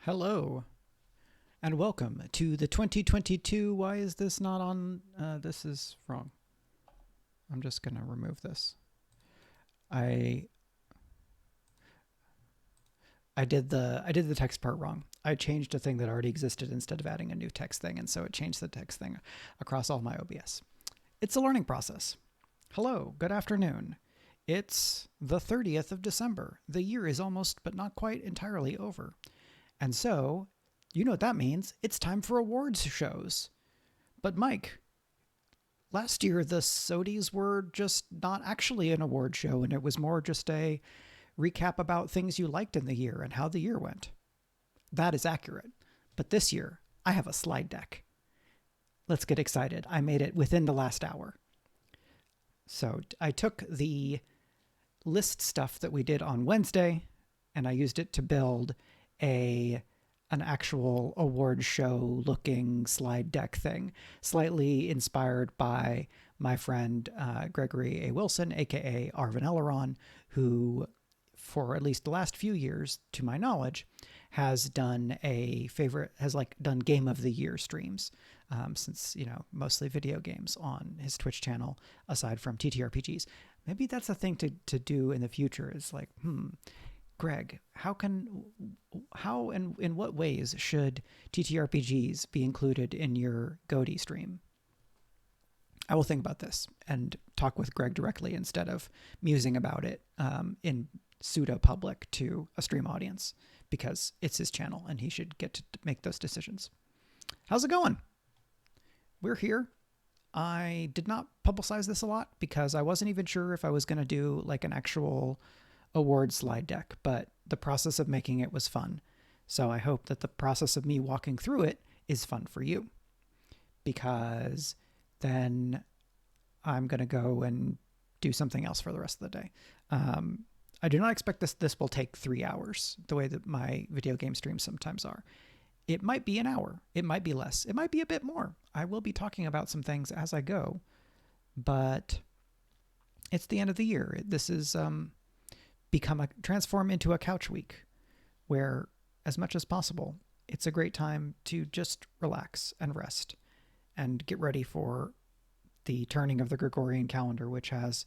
Hello, and welcome to the 2022. Why is this not on? This is wrong. I'm just going to remove this. I did the text part wrong. I changed a thing that already existed instead of adding a new text thing, and so it changed the text thing across all my OBS. It's a learning process. Hello, good afternoon. It's the 30th of December. The year is almost but not quite entirely over. And so, you know what that means. It's time for awards shows. But Mike, last year the SOTYs were just not actually an award show, and it was more just a recap about things you liked in the year and how the year went. That is accurate. But this year, I have a slide deck. Let's get excited. I made it within the last hour. So I took the list stuff that we did on Wednesday, and I used it to build an actual award show looking slide deck thing, slightly inspired by my friend Gregory A. Wilson, aka Arvin Elleron, who for at least the last few years, to my knowledge, has done done Game of the Year streams, since, mostly video games on his Twitch channel, aside from TTRPGs. Maybe that's a thing to do in the future, is like, Greg, how and in what ways should TTRPGs be included in your GOTY stream? I will think about this and talk with Greg directly instead of musing about it in pseudo-public to a stream audience, because it's his channel and he should get to make those decisions. How's it going? We're here. I did not publicize this a lot because I wasn't even sure if I was going to do like an actual award slide deck, but the process of making it was fun. So I hope that the process of me walking through it is fun for you, because then I'm going to go and do something else for the rest of the day. I do not expect this will take 3 hours, the way that my video game streams sometimes are. It might be an hour. It might be less. It might be a bit more. I will be talking about some things as I go, but it's the end of the year. This is transform into a couch week, where, as much as possible, it's a great time to just relax and rest and get ready for the turning of the Gregorian calendar, which has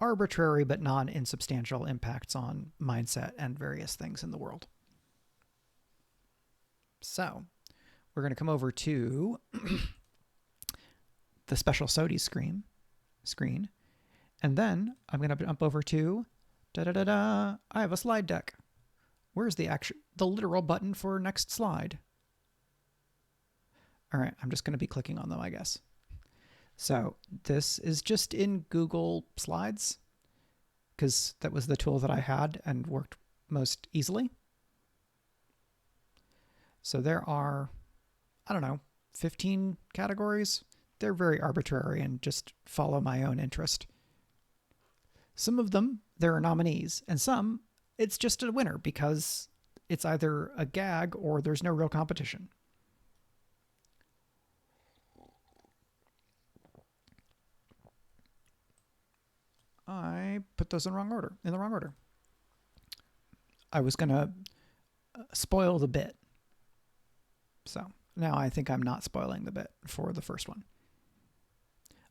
arbitrary but non-insubstantial impacts on mindset and various things in the world. So we're going to come over to the special SOTYs screen, and then I'm going to jump over to I have a slide deck. Where's the literal button for next slide? All right, I'm just going to be clicking on them, I guess. So this is just in Google Slides, because that was the tool that I had and worked most easily. So there are, 15 categories. They're very arbitrary and just follow my own interest. Some of them, there are nominees, and some, it's just a winner because it's either a gag or there's no real competition. I put those in the wrong order. I was going to spoil the bit. So now I think I'm not spoiling the bit for the first one.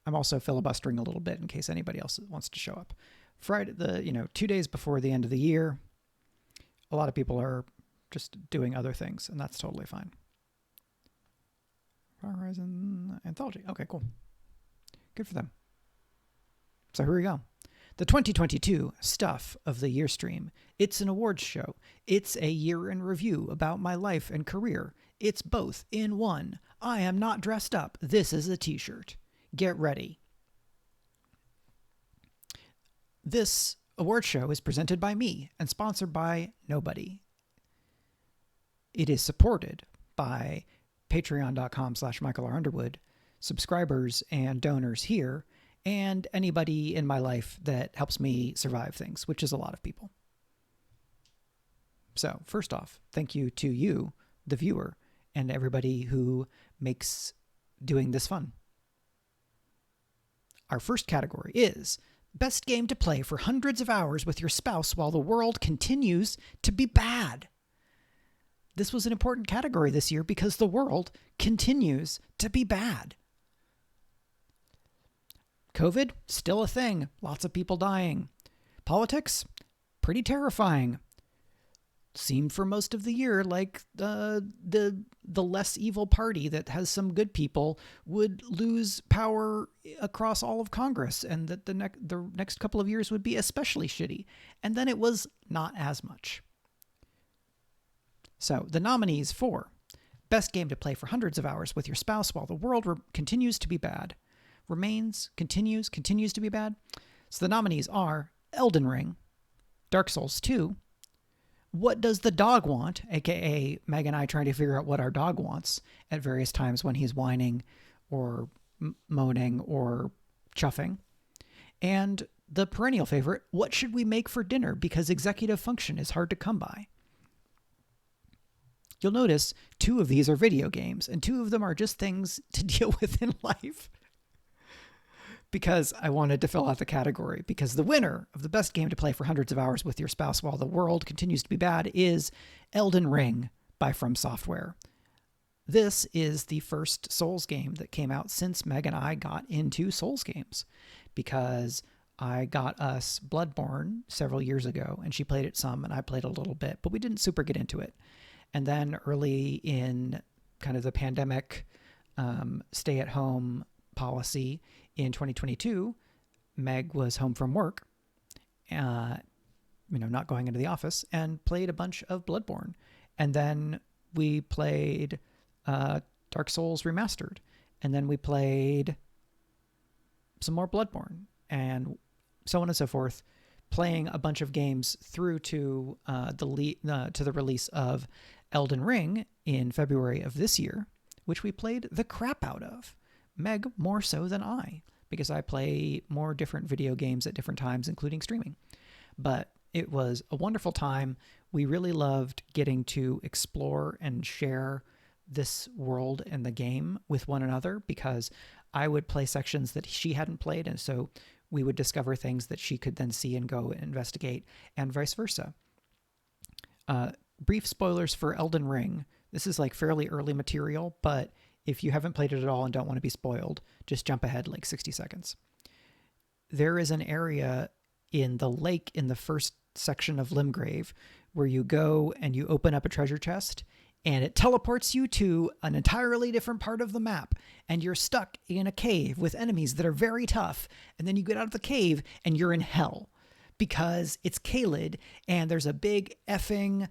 I'm also filibustering a little bit in case anybody else wants to show up. Friday, 2 days before the end of the year, a lot of people are just doing other things, and that's totally fine. Horizon Anthology. Okay, cool. Good for them. So here we go. The 2022 Stuff of the Year stream. It's an awards show. It's a year in review about my life and career. It's both in one. I am not dressed up. This is a t-shirt. Get ready. This award show is presented by me and sponsored by nobody. It is supported by patreon.com/Michael R. Underwood, subscribers and donors here, and anybody in my life that helps me survive things, which is a lot of people. So first off, thank you to you, the viewer, and everybody who makes doing this fun. Our first category is Best Game to Play for Hundreds of Hours with Your Spouse While the World Continues to Be Bad. This was an important category this year because the world continues to be bad. COVID, still a thing. Lots of people dying. Politics, pretty terrifying. Seemed for most of the year like the less evil party that has some good people would lose power across all of Congress, and that the next couple of years would be especially shitty. And then it was not as much. So the nominees for best game to play for hundreds of hours with your spouse while the world continues to be bad, continues to be bad. So the nominees are Elden Ring, Dark Souls 2, What Does the Dog Want, aka Meg and I trying to figure out what our dog wants at various times when he's whining or moaning or chuffing, and the perennial favorite, What Should We Make for Dinner, because executive function is hard to come by. You'll notice 2 of these are video games, and 2 of them are just things to deal with in life. Because I wanted to fill out the category, because the winner of the best game to play for hundreds of hours with your spouse while the world continues to be bad is Elden Ring by From Software. This is the first Souls game that came out since Meg and I got into Souls games, because I got us Bloodborne several years ago, and she played it some and I played a little bit, but we didn't super get into it. And then early in kind of the pandemic stay-at-home policy in 2022, Meg was home from work, not going into the office, and played a bunch of Bloodborne. And then we played Dark Souls Remastered. And then we played some more Bloodborne, and so on and so forth, playing a bunch of games through to the release of Elden Ring in February of this year, which we played the crap out of. Meg more so than I, because I play more different video games at different times, including streaming. But it was a wonderful time. We really loved getting to explore and share this world and the game with one another, because I would play sections that she hadn't played, and so we would discover things that she could then see and go investigate, and vice versa. Brief spoilers for Elden Ring. This is like fairly early material, but if you haven't played it at all and don't want to be spoiled, just jump ahead like 60 seconds. There is an area in the lake in the first section of Limgrave where you go and you open up a treasure chest, and it teleports you to an entirely different part of the map, and you're stuck in a cave with enemies that are very tough, and then you get out of the cave and you're in hell because it's Caelid, and there's a big effing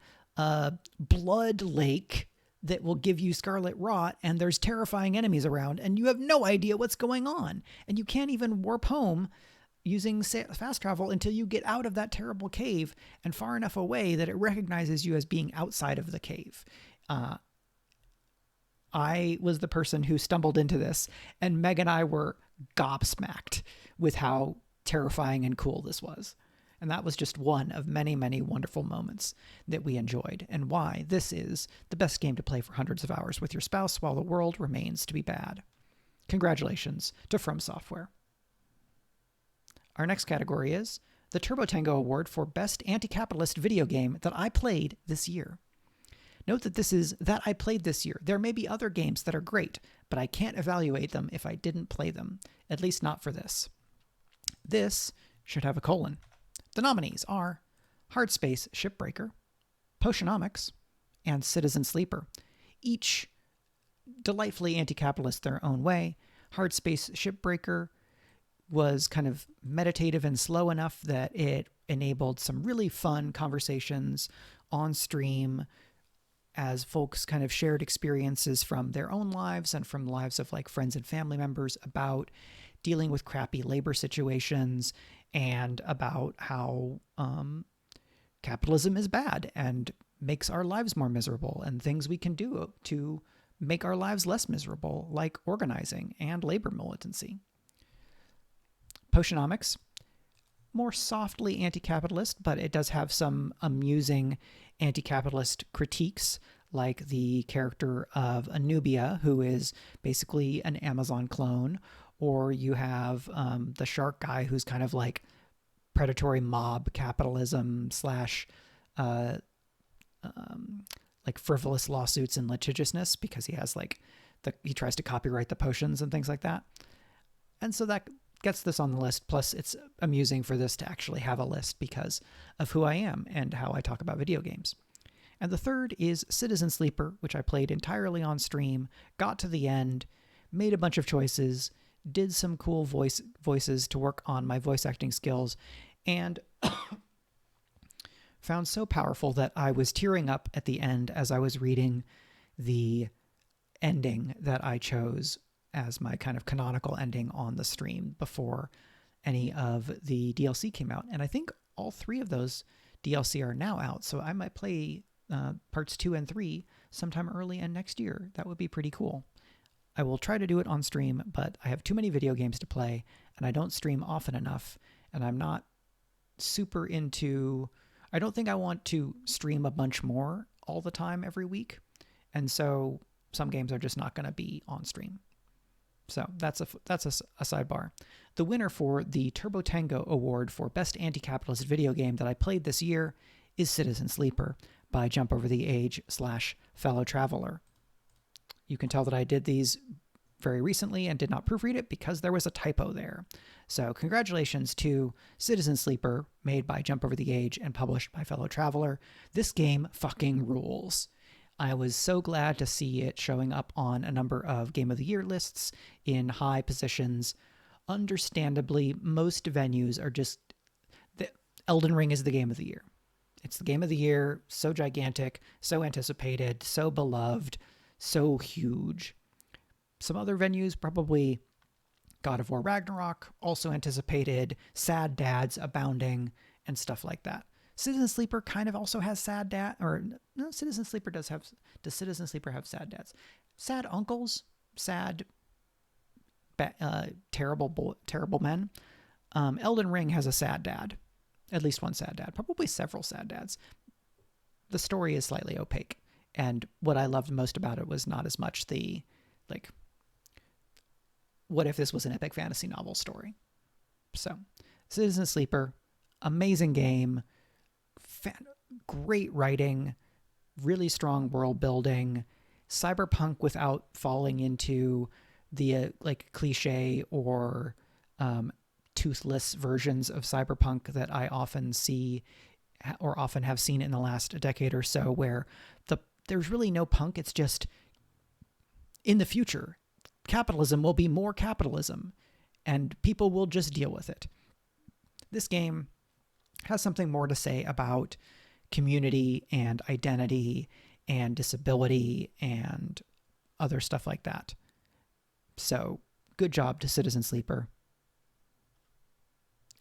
blood lake that will give you scarlet rot, and there's terrifying enemies around, and you have no idea what's going on, and you can't even warp home using fast travel until you get out of that terrible cave and far enough away that it recognizes you as being outside of the cave. I was the person who stumbled into this, and Meg and I were gobsmacked with how terrifying and cool this was. And that was just one of many, many wonderful moments that we enjoyed, and why this is the best game to play for hundreds of hours with your spouse while the world remains to be bad. Congratulations to From Software. Our next category is the Turbo Tango Award for Best Anti-Capitalist Video Game That I Played This Year. Note that this is that I played this year. There may be other games that are great, but I can't evaluate them if I didn't play them, at least not for this. This should have a colon. The nominees are Hardspace Shipbreaker, Potionomics, and Citizen Sleeper, each delightfully anti-capitalist their own way. Hardspace Shipbreaker was kind of meditative and slow enough that it enabled some really fun conversations on stream as folks kind of shared experiences from their own lives and from the lives of like friends and family members about dealing with crappy labor situations, and about how capitalism is bad and makes our lives more miserable, and things we can do to make our lives less miserable, like organizing and labor militancy. Potionomics, more softly anti-capitalist, but it does have some amusing anti-capitalist critiques, like the character of Anubia, who is basically an Amazon clone, or you have the shark guy who's kind of like predatory mob capitalism slash like frivolous lawsuits and litigiousness because he has like he tries to copyright the potions and things like that. And so that gets this on the list. Plus, it's amusing for this to actually have a list because of who I am and how I talk about video games. And the third is Citizen Sleeper, which I played entirely on stream, got to the end, made a bunch of choices, did some cool voices to work on my voice acting skills, and found so powerful that I was tearing up at the end as I was reading the ending that I chose as my kind of canonical ending on the stream before any of the DLC came out. And I think all 3 of those DLC are now out, so I might play parts 2 and 3 sometime early and next year. That would be pretty cool. I will try to do it on stream, but I have too many video games to play, and I don't stream often enough, and I'm not super into... I don't think I want to stream a bunch more all the time every week, and so some games are just not going to be on stream. So that's a sidebar. The winner for the Turbo Tango Award for Best Anti-Capitalist Video Game that I played this year is Citizen Sleeper by Jump Over the Age / Fellow Traveler. You can tell that I did these very recently and did not proofread it because there was a typo there. So congratulations to Citizen Sleeper, made by Jump Over the Age and published by Fellow Traveler. This game fucking rules. I was so glad to see it showing up on a number of Game of the Year lists in high positions. Understandably, most venues are just... Elden Ring is the Game of the Year. It's the Game of the Year, so gigantic, so anticipated, so beloved, so huge. Some other venues, probably God of War Ragnarok, also anticipated, sad dads abounding, and stuff like that. Citizen Sleeper kind of also has sad dad, or no, Citizen Sleeper does Citizen Sleeper have sad dads? Sad uncles, sad, terrible men. Elden Ring has a sad dad, at least one sad dad, probably several sad dads. The story is slightly opaque, and what I loved most about it was not as much the, like, what if this was an epic fantasy novel story? So, Citizen Sleeper, amazing game. Great writing, really strong world building, cyberpunk without falling into the like cliche or toothless versions of cyberpunk that I often see or often have seen in the last decade or so, where there's really no punk. It's just in the future, capitalism will be more capitalism and people will just deal with it. This game has something more to say about community and identity and disability and other stuff like that. So good job to Citizen Sleeper.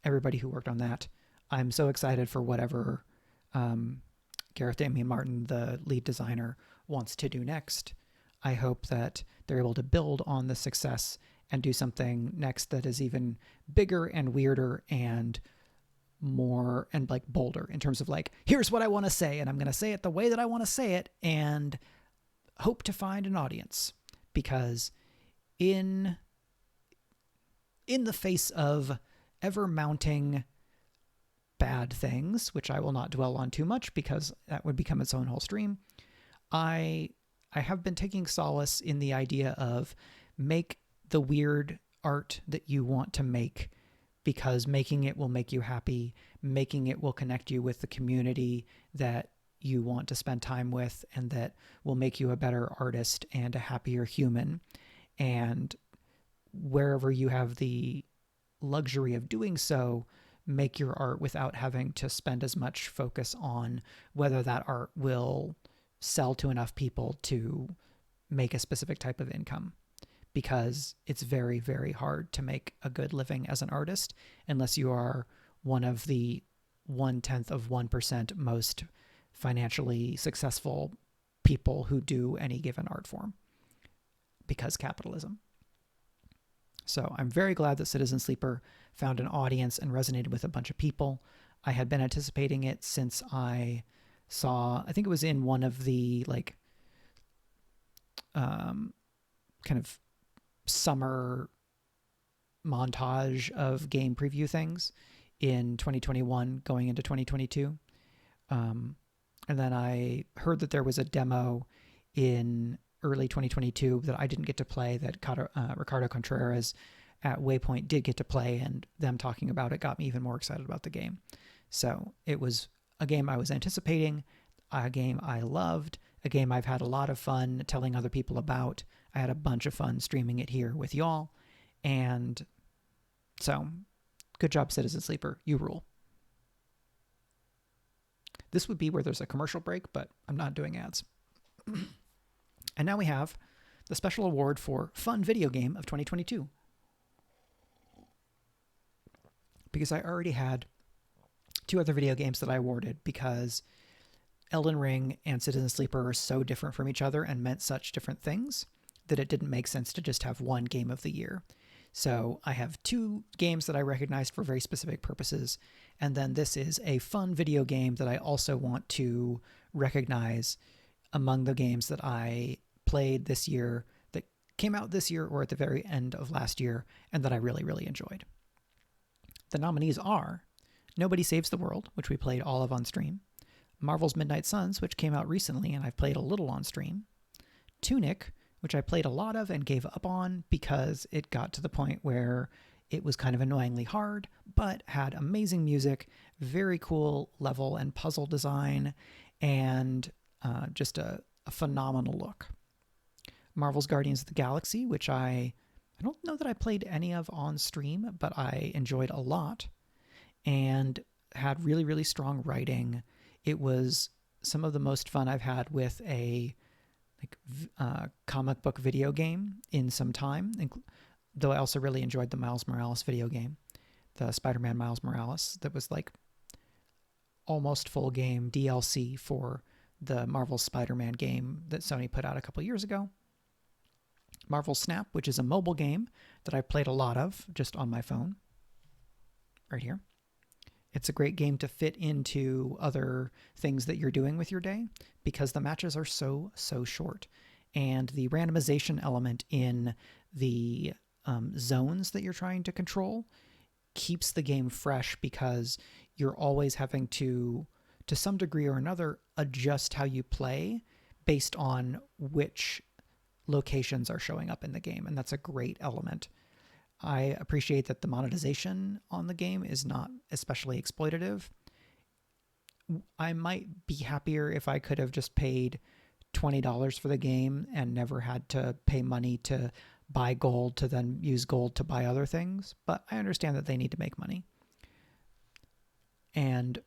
Everybody who worked on that. I'm so excited for whatever Gareth Damian Martin, the lead designer, wants to do next. I hope that they're able to build on the success and do something next that is even bigger and weirder and more and like bolder in terms of like, here's what I want to say, and I'm going to say it the way that I want to say it, and hope to find an audience. Because in the face of ever mounting bad things, which I will not dwell on too much because that would become its own whole stream, I have been taking solace in the idea of make the weird art that you want to make, because making it will make you happy, making it will connect you with the community that you want to spend time with, and that will make you a better artist and a happier human. And wherever you have the luxury of doing so, make your art without having to spend as much focus on whether that art will sell to enough people to make a specific type of income. Because it's very, very hard to make a good living as an artist unless you are one of the 0.1% most financially successful people who do any given art form, because capitalism. So I'm very glad that Citizen Sleeper found an audience and resonated with a bunch of people. I had been anticipating it since I saw, I think it was in one of the like kind of summer montage of game preview things in 2021 going into 2022. And then I heard that there was a demo in early 2022 that I didn't get to play that Ricardo Contreras at Waypoint did get to play, and them talking about it got me even more excited about the game. So it was a game I was anticipating, a game I loved, a game I've had a lot of fun telling other people about. I had a bunch of fun streaming it here with y'all. And so, good job, Citizen Sleeper. You rule. This would be where there's a commercial break, but I'm not doing ads. And now we have the special award for Fun Video Game of 2022. Because I already had 2 other video games that I awarded because Elden Ring and Citizen Sleeper are so different from each other and meant such different things that it didn't make sense to just have one game of the year. So I have 2 games that I recognized for very specific purposes, and then this is a fun video game that I also want to recognize among the games that I played this year, that came out this year or at the very end of last year, and that I really, really enjoyed. The nominees are Nobody Saves the World, which we played all of on stream, Marvel's Midnight Suns, which came out recently and I've played a little on stream, Tunic, which I played a lot of and gave up on because it got to the point where it was kind of annoyingly hard, but had amazing music, very cool level and puzzle design, and just a phenomenal look. Marvel's Guardians of the Galaxy, which I don't know that I played any of on stream, but I enjoyed a lot and had really, really strong writing. It was some of the most fun I've had with a comic book video game in some time, though I also really enjoyed the Miles Morales video game, the Spider-Man Miles Morales, that was like almost full game DLC for the Marvel Spider-Man game that Sony put out a couple years ago. Marvel Snap, which is a mobile game that I played a lot of just on my phone, right here. It's a great game to fit into other things that you're doing with your day because the matches are so short. And the randomization element in the zones that you're trying to control keeps the game fresh because you're always having to some degree or another, adjust how you play based on which locations are showing up in the game. And that's a great element. I appreciate that the monetization on the game is not especially exploitative. I might be happier if I could have just paid $20 for the game and never had to pay money to buy gold to then use gold to buy other things, but I understand that they need to make money. And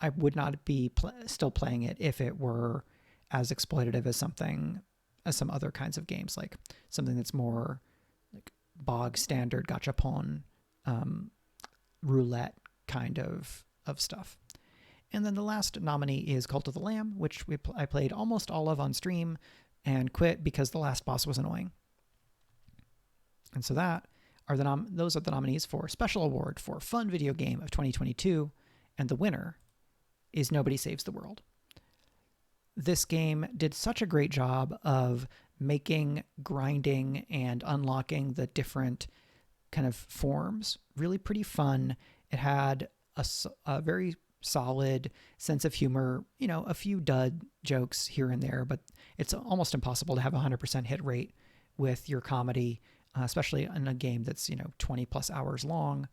I would not be still playing it if it were as exploitative as some other kinds of games, like something that's more like bog standard gachapon, roulette kind of stuff. And then the last nominee is Cult of the Lamb, which I played almost all of on stream and quit because the last boss was annoying. And so those are the nominees for Special Award for Fun Video Game of 2022, and the winner is Nobody Saves the World. This game did such a great job of making grinding and unlocking the different kind of forms really pretty fun. It had a very solid sense of humor, a few dud jokes here and there, but it's almost impossible to have a 100% hit rate with your comedy, especially in a game that's, 20 plus hours long.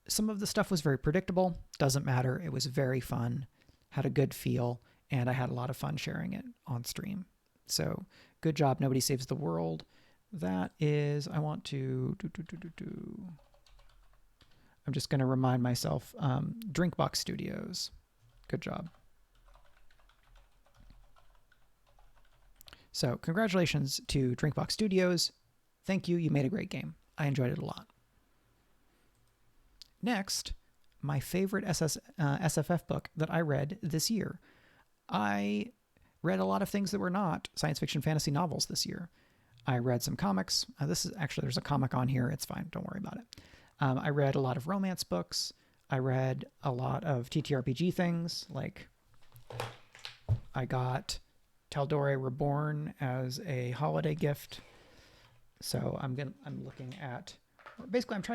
Some of the stuff was very predictable. Doesn't matter. It was very fun, had a good feel, and I had a lot of fun sharing it on stream. So good job, Nobody Saves the World. That is, I want to I'm just going to remind myself, Drinkbox Studios. Good job. So congratulations to Drinkbox Studios. Thank you. You made a great game. I enjoyed it a lot. Next, my favorite SFF book that I read this year. I read a lot of things that were not science fiction fantasy novels this year. I read some comics. There's a comic on here. It's fine. Don't worry about it. I read a lot of romance books. I read a lot of TTRPG things. Like I got Tal'Dorei Reborn as a holiday gift. So I'm trying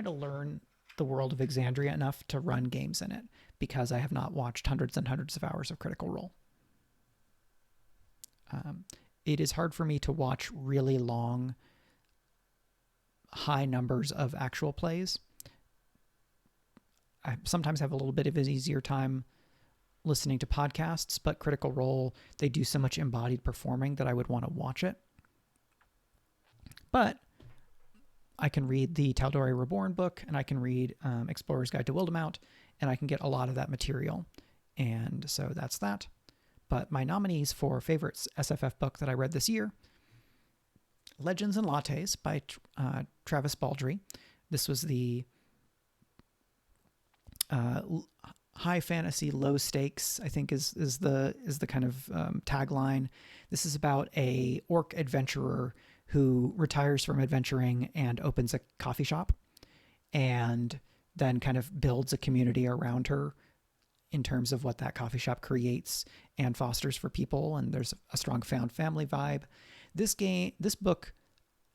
to learn the world of Exandria enough to run games in it because I have not watched hundreds and hundreds of hours of Critical Role. It is hard for me to watch really long, high numbers of actual plays. I sometimes have a little bit of an easier time listening to podcasts, but Critical Role, they do so much embodied performing that I would want to watch it. But I can read the Tal'Dorei Reborn book, and I can read Explorer's Guide to Wildemount, and I can get a lot of that material. And so that's that. But my nominees for favorite SFF book that I read this year, Legends and Lattes by Travis Baldree. This was the high fantasy, low stakes, I think is the kind of tagline. This is about a orc adventurer who retires from adventuring and opens a coffee shop and then kind of builds a community around her in terms of what that coffee shop creates and fosters for people. And there's a strong found family vibe. This book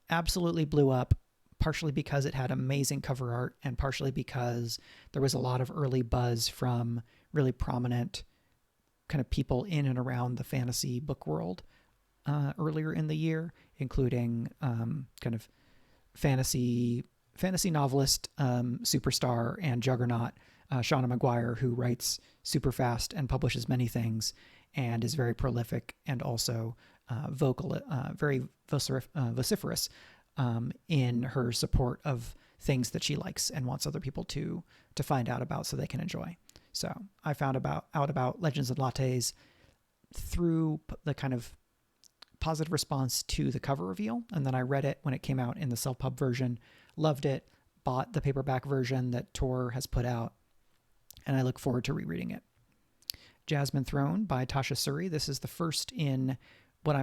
absolutely blew up, partially because it had amazing cover art and partially because there was a lot of early buzz from really prominent kind of people in and around the fantasy book world earlier in the year, including kind of fantasy novelist, superstar and juggernaut Shauna Maguire, who writes super fast and publishes many things and is very prolific and also vocal, very vociferous in her support of things that she likes and wants other people to find out about so they can enjoy. So I found out about Legends and Lattes through the kind of positive response to the cover reveal, and then I read it when it came out in the self-pub version, loved it, bought the paperback version that Tor has put out, and I look forward to rereading it. Jasmine Throne by Tasha Suri. This is the first in what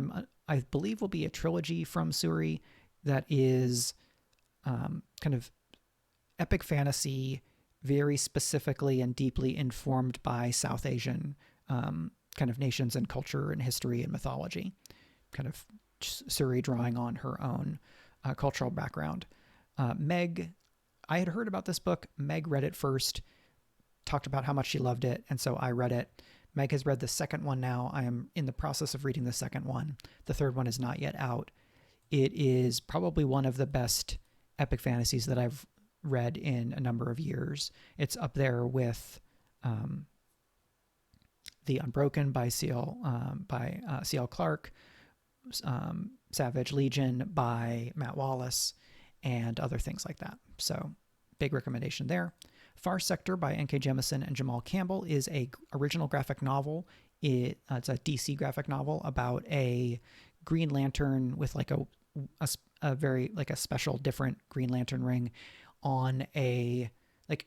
I believe will be a trilogy from Suri that is kind of epic fantasy, very specifically and deeply informed by South Asian kind of nations and culture and history and mythology. Kind of Suri drawing on her own cultural background. Meg, I had heard about this book. Meg read it first, talked about how much she loved it, and so I read it. Meg has read the second one now. I am in the process of reading the second one. The third one is not yet out. It is probably one of the best epic fantasies that I've read in a number of years. It's up there with The Unbroken by C.L. Clarke, Savage Legion by Matt Wallace, and other things like that. So big recommendation there. Far Sector by N.K. Jemisin and Jamal Campbell is a original graphic novel. It's a DC graphic novel about a Green Lantern with like a very like a special different Green Lantern ring on a like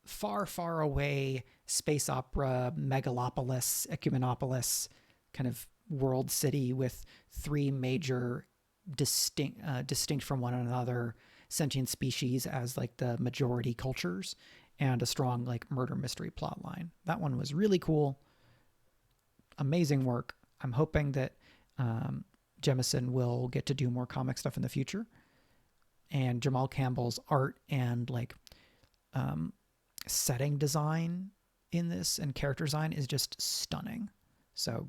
far away space opera megalopolis, ecumenopolis kind of world city with three major distinct from one another sentient species as like the majority cultures and a strong like murder mystery plot line. That one was really cool. Amazing work. I'm hoping that Jemisin will get to do more comic stuff in the future. And Jamal Campbell's art and like setting design in this and character design is just stunning. So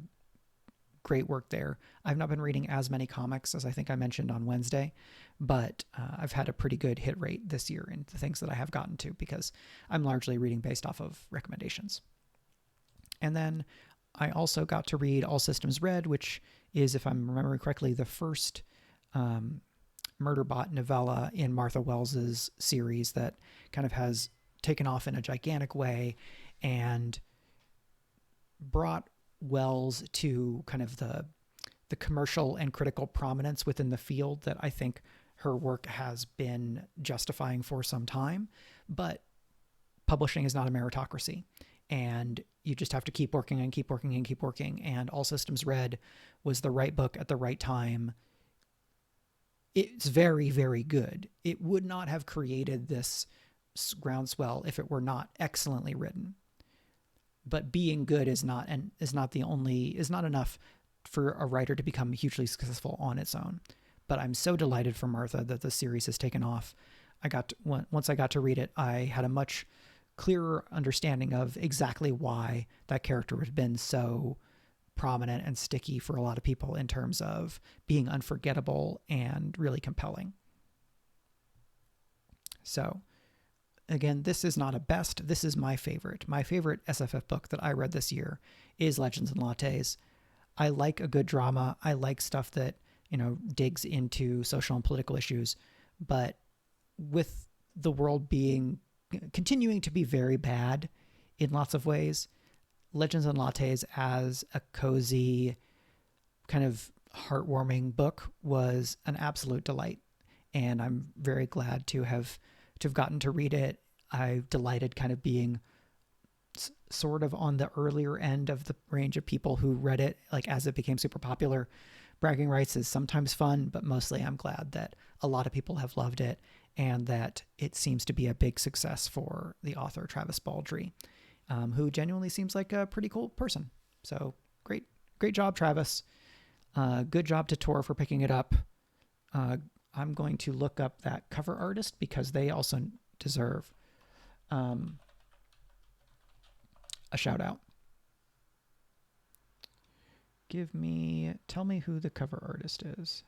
great work there. I've not been reading as many comics as I think I mentioned on Wednesday, but I've had a pretty good hit rate this year in the things that I have gotten to because I'm largely reading based off of recommendations. And then I also got to read All Systems Red, which is, if I'm remembering correctly, the first Murderbot novella in Martha Wells's series that kind of has taken off in a gigantic way and brought Wells to kind of the commercial and critical prominence within the field that I think her work has been justifying for some time. But publishing is not a meritocracy, and you just have to keep working and keep working and keep working. And All Systems Red was the right book at the right time. It's very, very good. It would not have created this groundswell if it were not excellently written. But being good is not enough for a writer to become hugely successful on its own. But I'm so delighted for Martha that the series has taken off. once I got to read it, I had a much clearer understanding of exactly why that character had been so prominent and sticky for a lot of people in terms of being unforgettable and really compelling. So again, this is not a best. This is my favorite. My favorite SFF book that I read this year is Legends and Lattes. I like a good drama. I like stuff that, digs into social and political issues, but with the world continuing to be very bad in lots of ways, Legends and Lattes as a cozy, kind of heartwarming book was an absolute delight. And I'm very glad to have gotten to read it. I delighted kind of being sort of on the earlier end of the range of people who read it, like as it became super popular. Bragging rights is sometimes fun, but mostly I'm glad that a lot of people have loved it and that it seems to be a big success for the author, Travis Baldree, who genuinely seems like a pretty cool person. So great job, Travis. Good job to Tor for picking it up. I'm going to look up that cover artist because they also deserve a shout out. Tell me who the cover artist is.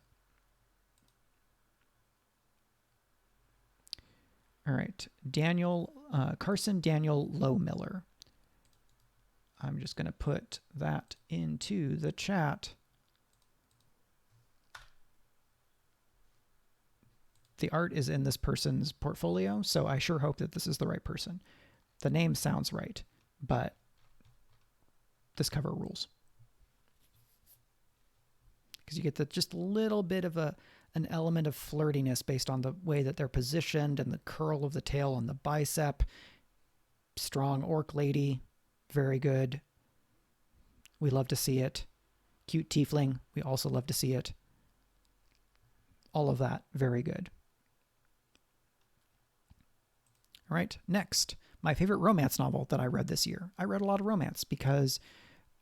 All right, Carson Daniel Lowmiller. I'm just going to put that into the chat. The art is in this person's portfolio, so I sure hope that this is the right person. The name sounds right, but this cover rules. Because you get just a little bit of an element of flirtiness based on the way that they're positioned and the curl of the tail on the bicep. Strong orc lady, very good. We love to see it. Cute tiefling, we also love to see it. All of that, very good. All right, next, my favorite romance novel that I read this year. I read a lot of romance because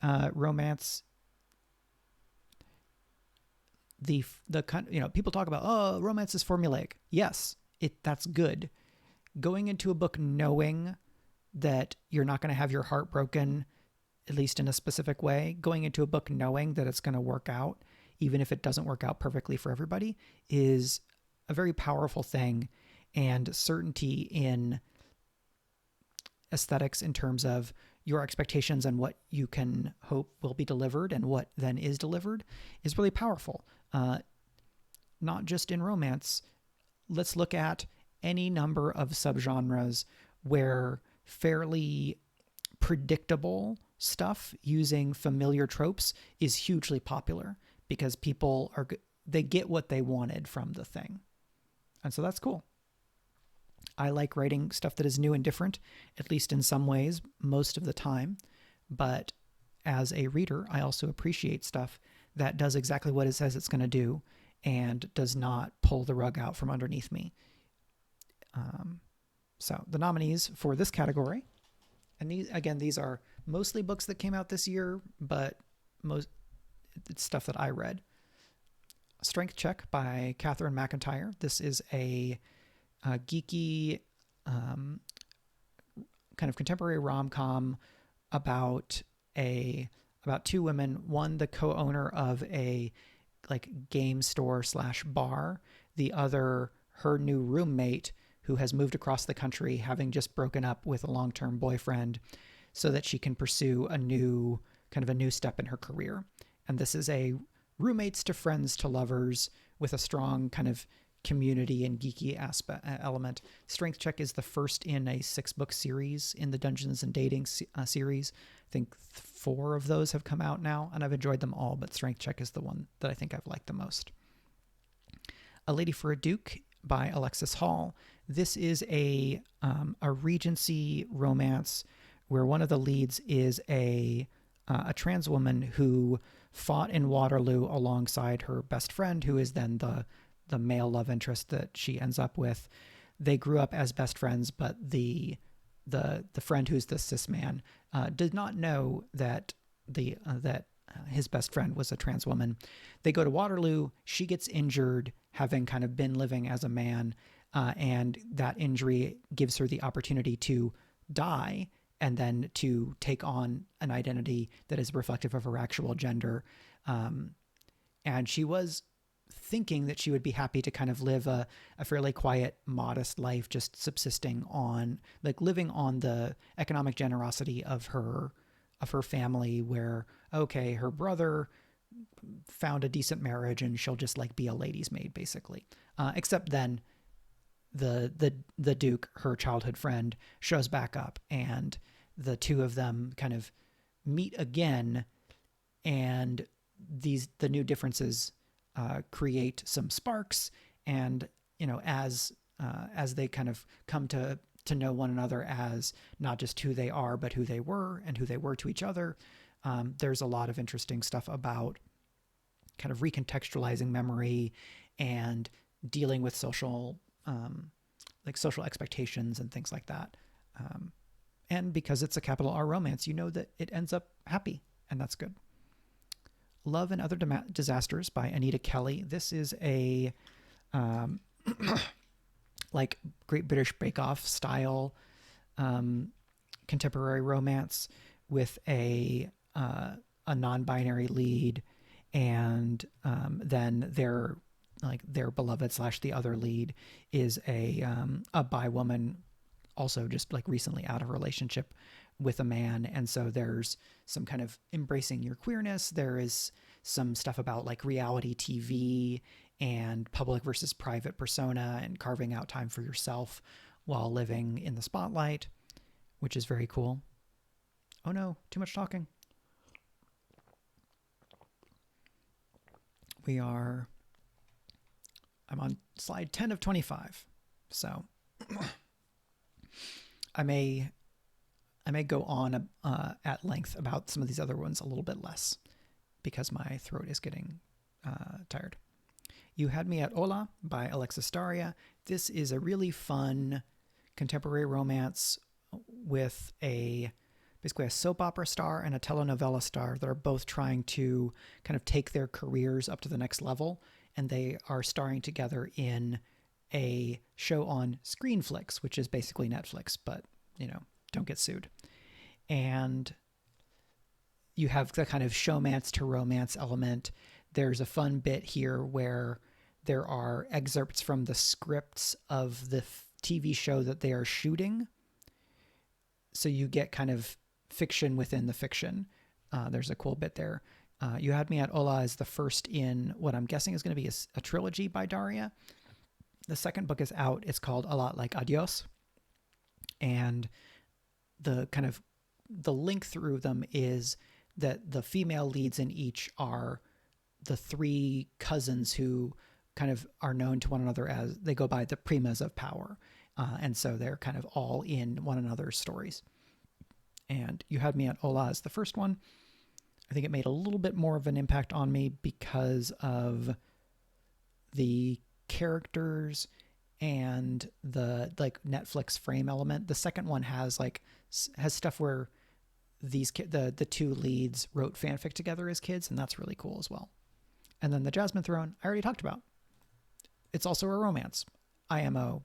romance, people talk about, romance is formulaic. Yes, that's good. Going into a book knowing that you're not going to have your heart broken, at least in a specific way, going into a book knowing that it's going to work out, even if it doesn't work out perfectly for everybody, is a very powerful thing. And certainty in aesthetics in terms of your expectations and what you can hope will be delivered and what then is delivered is really powerful. Not just in romance. Let's look at any number of subgenres where fairly predictable stuff using familiar tropes is hugely popular because people they get what they wanted from the thing. And so that's cool. I like writing stuff that is new and different, at least in some ways, most of the time. But as a reader, I also appreciate stuff that does exactly what it says it's going to do and does not pull the rug out from underneath me. So the nominees for this category, and these are mostly books that came out this year, but it's stuff that I read. Strength Check by Catherine McIntyre. This is a geeky kind of contemporary rom-com about two women, one the co-owner of a game store / bar, the other her new roommate who has moved across the country having just broken up with a long-term boyfriend so that she can pursue a new step in her career. And this is a roommates to friends to lovers with a strong kind of community and geeky element. Strength Check is the first in a 6-book series in the Dungeons and Dating series. I think 4 of those have come out now, and I've enjoyed them all, but Strength Check is the one that I think I've liked the most. A Lady for a Duke by Alexis Hall. This is a Regency romance where one of the leads is a trans woman who fought in Waterloo alongside her best friend, who is then the male love interest that she ends up with. They grew up as best friends, but the friend who's the cis man did not know that his best friend was a trans woman. They go to Waterloo. She gets injured, having kind of been living as a man, and that injury gives her the opportunity to die and then to take on an identity that is reflective of her actual gender. And she was thinking that she would be happy to kind of live a fairly quiet, modest life, just subsisting on, like living on the economic generosity of her family, where, okay, her brother found a decent marriage and she'll just like be a lady's maid basically. Except then the Duke, her childhood friend, shows back up and the two of them kind of meet again, and the new differences create some sparks, and as they kind of come to know one another as not just who they are but who they were and who they were to each other. There's a lot of interesting stuff about kind of recontextualizing memory and dealing with social expectations and things like that. And because it's a capital R romance, that it ends up happy, and that's good. Love and Other Disasters by Anita Kelly. This is a like Great British Bake Off style contemporary romance with a non-binary lead, and then their beloved / the other lead is a bi woman, also just like recently out of a relationship with a man. And so there's some kind of embracing your queerness. There is some stuff about like reality TV and public versus private persona and carving out time for yourself while living in the spotlight, which is very cool. Oh no, too much talking. I'm on slide 10 of 25. So I may go on at length about some of these other ones a little bit less because my throat is getting tired. You Had Me at Hola by Alexis Daria. This is a really fun contemporary romance with basically a soap opera star and a telenovela star that are both trying to kind of take their careers up to the next level, and they are starring together in a show on Screenflix, which is basically Netflix, but don't get sued. And you have the kind of showmance to romance element. There's a fun bit here where there are excerpts from the scripts of the TV show that they are shooting. So you get kind of fiction within the fiction. There's a cool bit there. You Had Me at Hola is the first in what I'm guessing is going to be a trilogy by Daria. The second book is out. It's called A Lot Like Adios. And the link through them is that the female leads in each are the three cousins who kind of are known to one another as, they go by the primas of power. And so they're kind of all in one another's stories. And You Had Me at Hola is the first one. I think it made a little bit more of an impact on me because of the characters and the like Netflix frame element. The second one has stuff where the two leads wrote fanfic together as kids, and that's really cool as well. And then The Jasmine Throne, I already talked about. It's also a romance, IMO,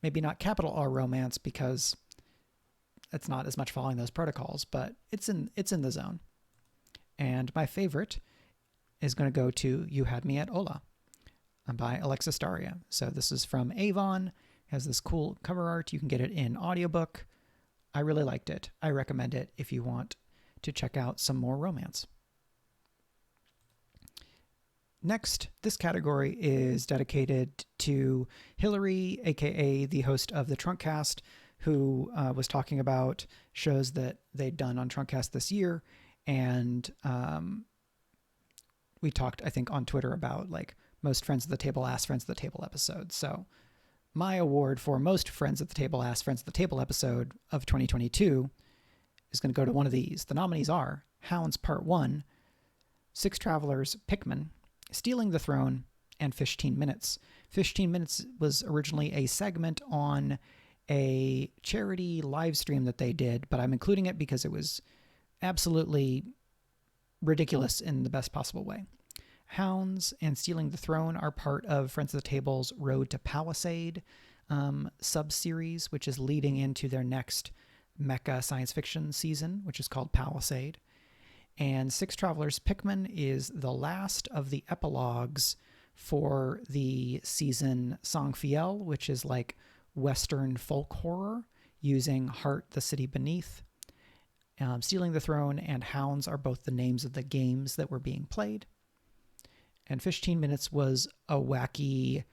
maybe not capital R romance because it's not as much following those protocols, but it's in the zone. And my favorite is going to go to You Had Me at Hola by Alexis Daria. So this is from Avon. It has this cool cover art. You can get it in audiobook. I really liked it. I recommend it if you want to check out some more romance. Next, this category is dedicated to Hillary, aka the host of the Trunkcast, who was talking about shows that they'd done on Trunkcast this year. And we talked, I think, on Twitter about like most Friends at the Table Ask Friends at the Table episodes. So my award for most Friends at the Table Ask Friends at the Table episode of 2022 is going to go to one of these. The nominees are Hounds Part 1, Six Travelers, Pikmin, Stealing the Throne, and 15 Minutes. 15 Minutes was originally a segment on a charity live stream that they did, but I'm including it because it was absolutely ridiculous in the best possible way. Hounds and Stealing the Throne are part of Friends of the Table's Road to Palisade. sub-series, which is leading into their next mecha science fiction season, which is called Palisade. And Six Travelers Pikmin is the last of the epilogues for the season Sangfiel, which is like Western folk horror using Heart, the City Beneath. Stealing the Throne and Hounds are both the names of the games that were being played. And 15 Minutes was a wacky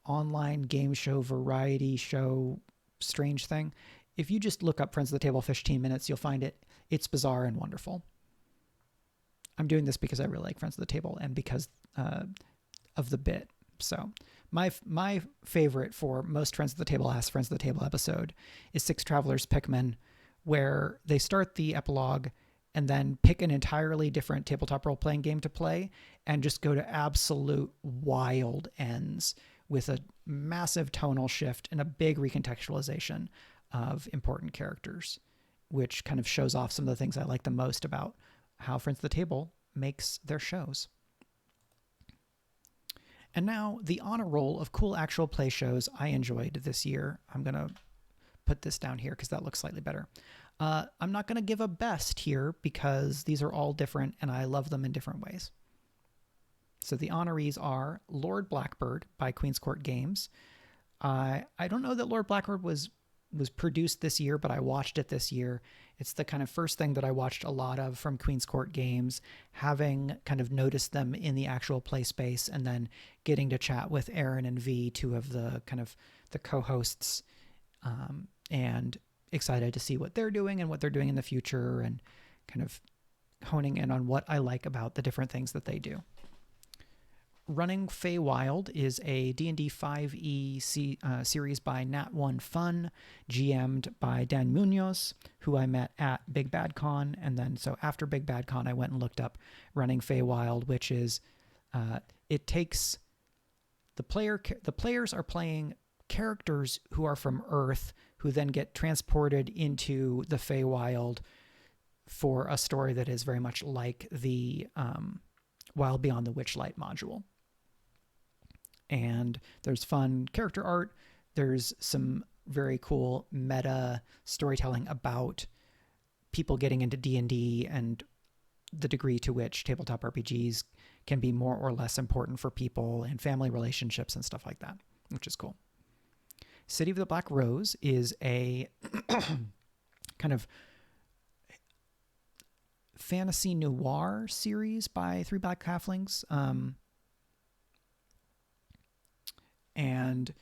online game show, variety show, strange thing. If you just look up Friends of the Table 15 Minutes, you'll find it. It's bizarre and wonderful. I'm doing this because I really like Friends of the Table and because of the bit. So my favorite for most Friends of the Table Ask Friends of the Table episode is Six Travelers Pikmin, where they start the epilogue and then pick an entirely different tabletop role-playing game to play and just go to absolute wild ends with a massive tonal shift and a big recontextualization of important characters, which kind of shows off some of the things I like the most about how Friends of the Table makes their shows. And now the honor roll of cool actual play shows I enjoyed this year. I'm going to put this down here because that looks slightly better. I'm not going to give a best here because these are all different and I love them in different ways. So the honorees are Lord Blackbird by Queen's Court Games. I don't know that Lord Blackbird was produced this year, but I watched it this year. It's the kind of first thing that I watched a lot of from Queen's Court Games, having kind of noticed them in the actual play space and then getting to chat with Aaron and V, two of the kind of the co-hosts, and excited to see what they're doing and what they're doing in the future and kind of honing in on what I like about the different things that they do. Running Feywild is a D&D 5e series by Nat One Fun, GM'd by Dan Munoz, who I met at Big Bad Con. And then so after Big Bad Con, I went and looked up Running Feywild, which is, it takes the players are playing characters who are from Earth, who then get transported into the Feywild for a story that is very much like the Wild Beyond the Witchlight module. And there's fun character art. There's some very cool meta storytelling about people getting into D&D and the degree to which tabletop RPGs can be more or less important for people and family relationships and stuff like that, which is cool. City of the Black Rose is a kind of fantasy noir series by Three Black Halflings. And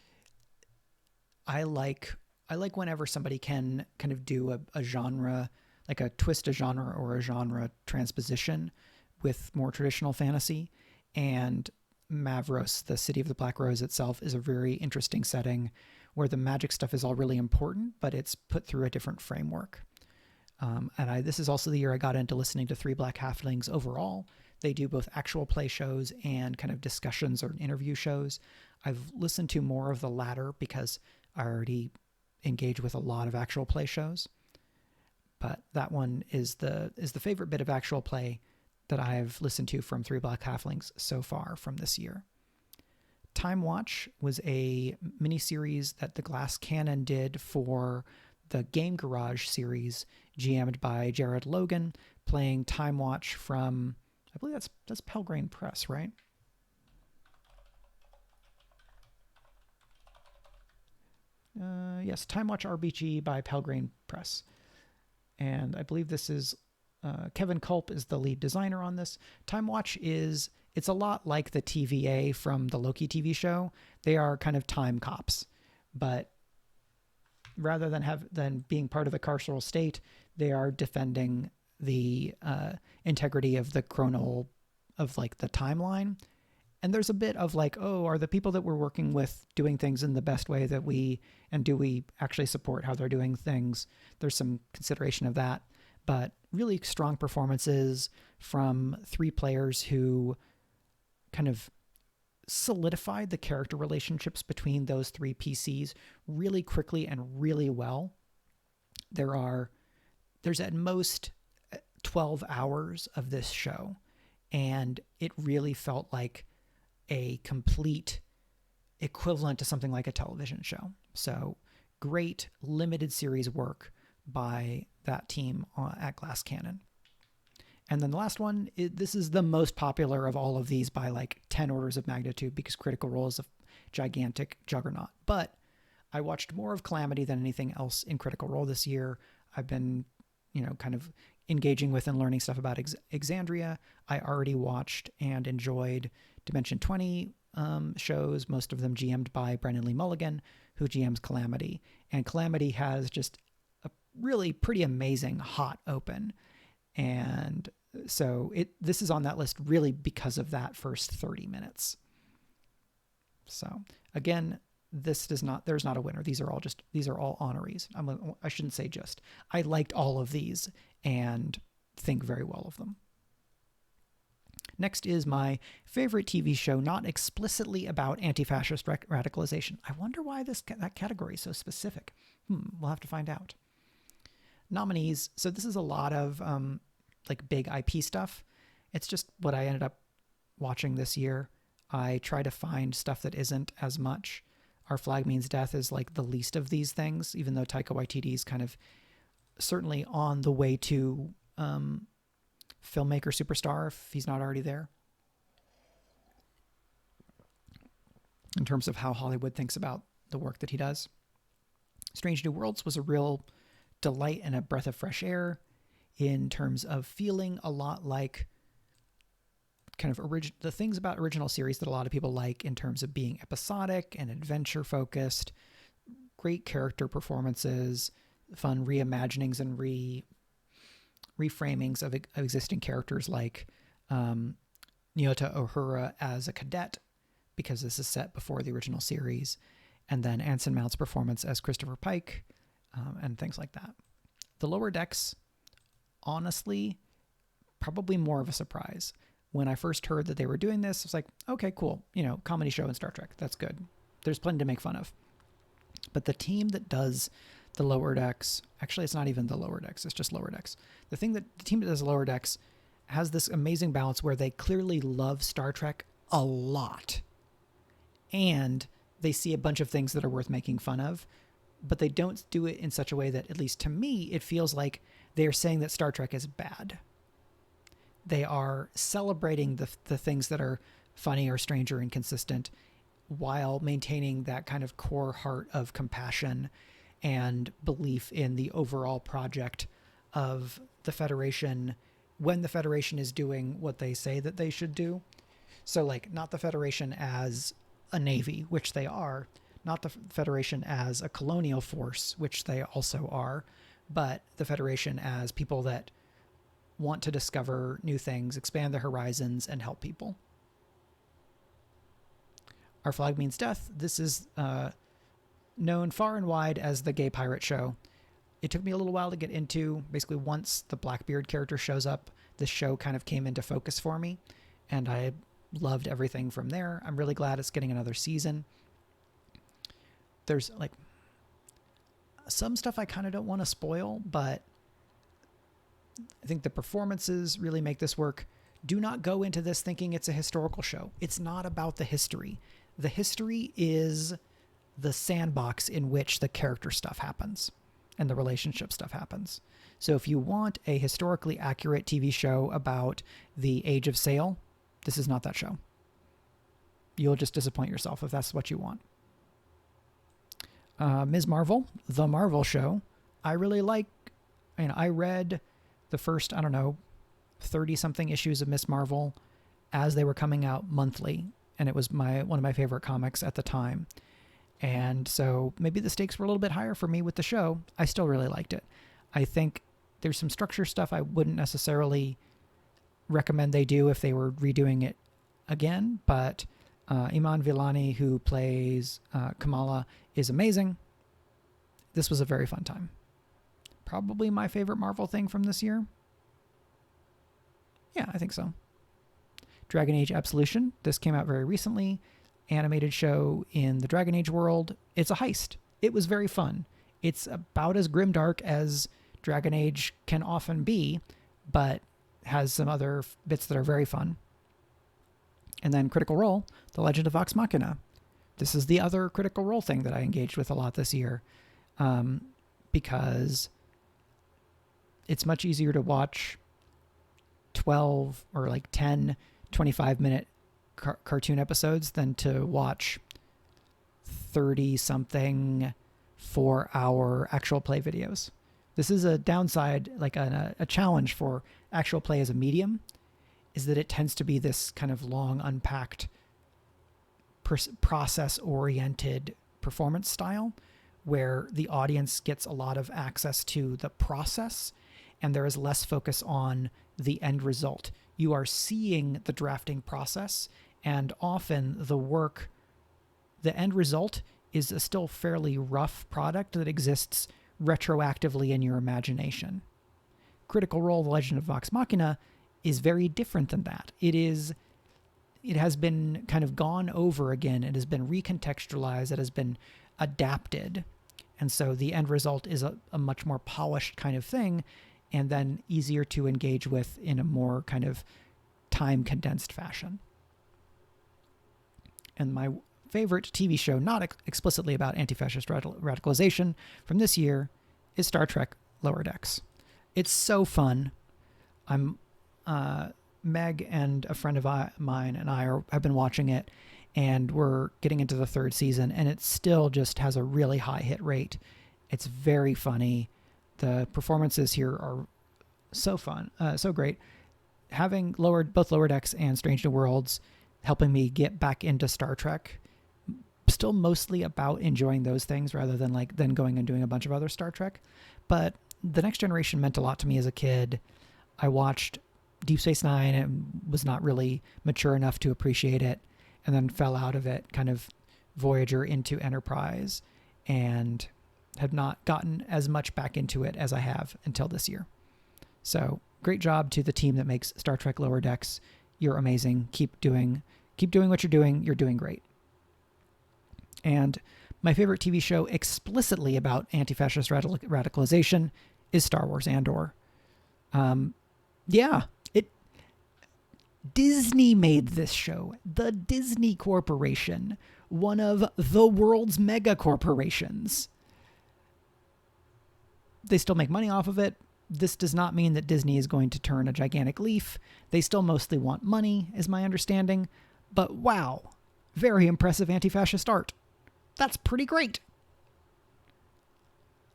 I like whenever somebody can kind of do a genre, like a twist a genre or a genre transposition with more traditional fantasy. And Mavros, the City of the Black Rose itself, is a very interesting setting where the magic stuff is all really important, but it's put through a different framework. This is also the year I got into listening to Three Black Halflings overall. They do both actual play shows and kind of discussions or interview shows. I've listened to more of the latter because I already engage with a lot of actual play shows. But that one is the favorite bit of actual play that I've listened to from Three Black Halflings so far from this year. Time Watch was a miniseries that the Glass Cannon did for the Game Garage series, GM'd by Jared Logan, playing Time Watch from, I believe that's Pelgrane Press, right? Yes, Time Watch RPG by Pelgrane Press. And I believe this is Kevin Culp is the lead designer on this. Time Watch it's a lot like the TVA from the Loki TV show. They are kind of time cops, but rather than being part of the carceral state, they are defending the integrity of the chronal of like the timeline. And there's a bit of like, oh, are the people that we're working with doing things in the best way and do we actually support how they're doing things? There's some consideration of that, but really strong performances from three players who kind of solidified the character relationships between those three PCs really quickly and really well. There's at most 12 hours of this show, and it really felt like a complete equivalent to something like a television show. So great limited series work by that team at Glass Cannon. And then the last one, this is the most popular of all of these by like 10 orders of magnitude because Critical Role is a gigantic juggernaut. But I watched more of Calamity than anything else in Critical Role this year. I've been, kind of engaging with and learning stuff about Exandria. I already watched and enjoyed Dimension 20 shows, most of them GM'd by Brendan Lee Mulligan, who GMs Calamity. And Calamity has just a really pretty amazing hot open. And so this is on that list really because of that first 30 minutes. So again, there's not a winner. These are all honorees. I shouldn't say just. I liked all of these and think very well of them. Next is my favorite TV show, not explicitly about anti-fascist radicalization. I wonder why that category is so specific. We'll have to find out. Nominees. So this is a lot of like big IP stuff. It's just what I ended up watching this year. I try to find stuff that isn't as much. Our Flag Means Death is like the least of these things, even though Taika Waititi is kind of certainly on the way to filmmaker superstar if he's not already there. In terms of how Hollywood thinks about the work that he does. Strange New Worlds was a real delight and a breath of fresh air in terms of feeling a lot like kind of the things about original series that a lot of people like in terms of being episodic and adventure focused, great character performances, fun reimaginings and reframings of existing characters like Nyota Uhura as a cadet, because this is set before the original series, and then Anson Mount's performance as Christopher Pike, and things like that. The Lower Decks, honestly, probably more of a surprise. When I first heard that they were doing this, I was like, okay, cool. Comedy show in Star Trek. That's good. There's plenty to make fun of. But the team that does the Lower Decks, actually, it's not even the Lower Decks. It's just Lower Decks. The team that does Lower Decks has this amazing balance where they clearly love Star Trek a lot. And they see a bunch of things that are worth making fun of, but they don't do it in such a way that, at least to me, it feels like they are saying that Star Trek is bad. They are celebrating the things that are funny or strange or inconsistent while maintaining that kind of core heart of compassion and belief in the overall project of the Federation when the Federation is doing what they say that they should do. So like not the Federation as a navy, which they are, not the Federation as a colonial force, which they also are, but the Federation as people that want to discover new things, expand their horizons, and help people. Our Flag Means Death. This is known far and wide as the gay pirate show. It took me a little while to get into. Basically, once the Blackbeard character shows up, this show kind of came into focus for me, and I loved everything from there. I'm really glad it's getting another season. There's like some stuff I kind of don't want to spoil, but I think the performances really make this work. Do not go into this thinking it's a historical show. It's not about the history. The history is the sandbox in which the character stuff happens and the relationship stuff happens. So if you want a historically accurate TV show about the Age of Sail, this is not that show. You'll just disappoint yourself if that's what you want. Ms. Marvel, The Marvel Show. I really like, I read the first, 30-something issues of Ms. Marvel as they were coming out monthly, and it was one of my favorite comics at the time. And so maybe the stakes were a little bit higher for me with the show. I still really liked it. I think there's some structure stuff I wouldn't necessarily recommend they do if they were redoing it again, but Iman Vellani, who plays Kamala, is amazing. This was a very fun time. Probably my favorite Marvel thing from this year. Yeah, I think so. Dragon Age Absolution. This came out very recently. Animated show in the Dragon Age world. It's a heist. It was very fun. It's about as grimdark as Dragon Age can often be, but has some other bits that are very fun. And then Critical Role, The Legend of Vox Machina. This is the other Critical Role thing that I engaged with a lot this year, because it's much easier to watch 12 or like 10, 25-minute cartoon episodes than to watch 30-something 4-hour actual play videos. This is a downside, like a challenge for actual play as a medium, is that it tends to be this kind of long, unpacked, process-oriented performance style where the audience gets a lot of access to the process and there is less focus on the end result. You are seeing the drafting process, and often the end result is a still fairly rough product that exists retroactively in your imagination. Critical Role: The Legend of Vox Machina is very different than that. It has been kind of gone over again. It has been recontextualized. It has been adapted. And so the end result is a much more polished kind of thing, and then easier to engage with in a more kind of time-condensed fashion. And my favorite TV show, not explicitly about anti-fascist radicalization, from this year is Star Trek Lower Decks. It's so fun. Meg and a friend of mine and I have been watching it, and we're getting into the 3rd season, and it still just has a really high hit rate. It's very funny. The performances here are so fun, so great. Having both Lower Decks and Strange New Worlds helping me get back into Star Trek, still mostly about enjoying those things rather than then going and doing a bunch of other Star Trek. But The Next Generation meant a lot to me as a kid. I watched Deep Space Nine and was not really mature enough to appreciate it, and then fell out of it, kind of Voyager into Enterprise, and have not gotten as much back into it as I have until this year. So great job to the team that makes Star Trek Lower Decks. You're amazing. Keep doing what you're doing. You're doing great. And my favorite TV show explicitly about anti-fascist radicalization is Star Wars Andor. Disney made this show. The Disney Corporation, one of the world's mega corporations. They still make money off of it. This does not mean that Disney is going to turn a gigantic leaf. They still mostly want money, is my understanding. But wow, very impressive anti-fascist art. That's pretty great.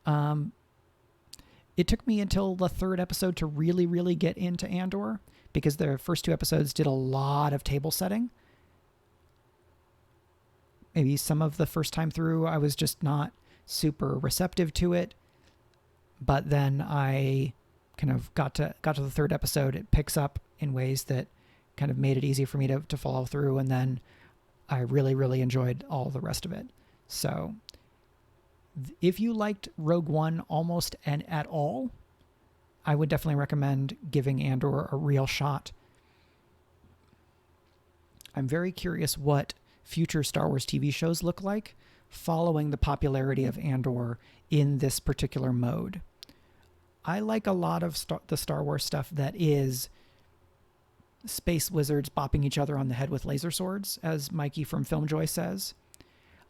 It took me until the 3rd episode to really, really get into Andor, because the first 2 episodes did a lot of table setting. Maybe some of the first time through, I was just not super receptive to it. But then I kind of got to the 3rd episode. It picks up in ways that kind of made it easy for me to follow through. And then I really, really enjoyed all the rest of it. So if you liked Rogue One almost and at all, I would definitely recommend giving Andor a real shot. I'm very curious what future Star Wars TV shows look like following the popularity of Andor in this particular mode. I like a lot of the Star Wars stuff that is space wizards bopping each other on the head with laser swords, as Mikey from Filmjoy says.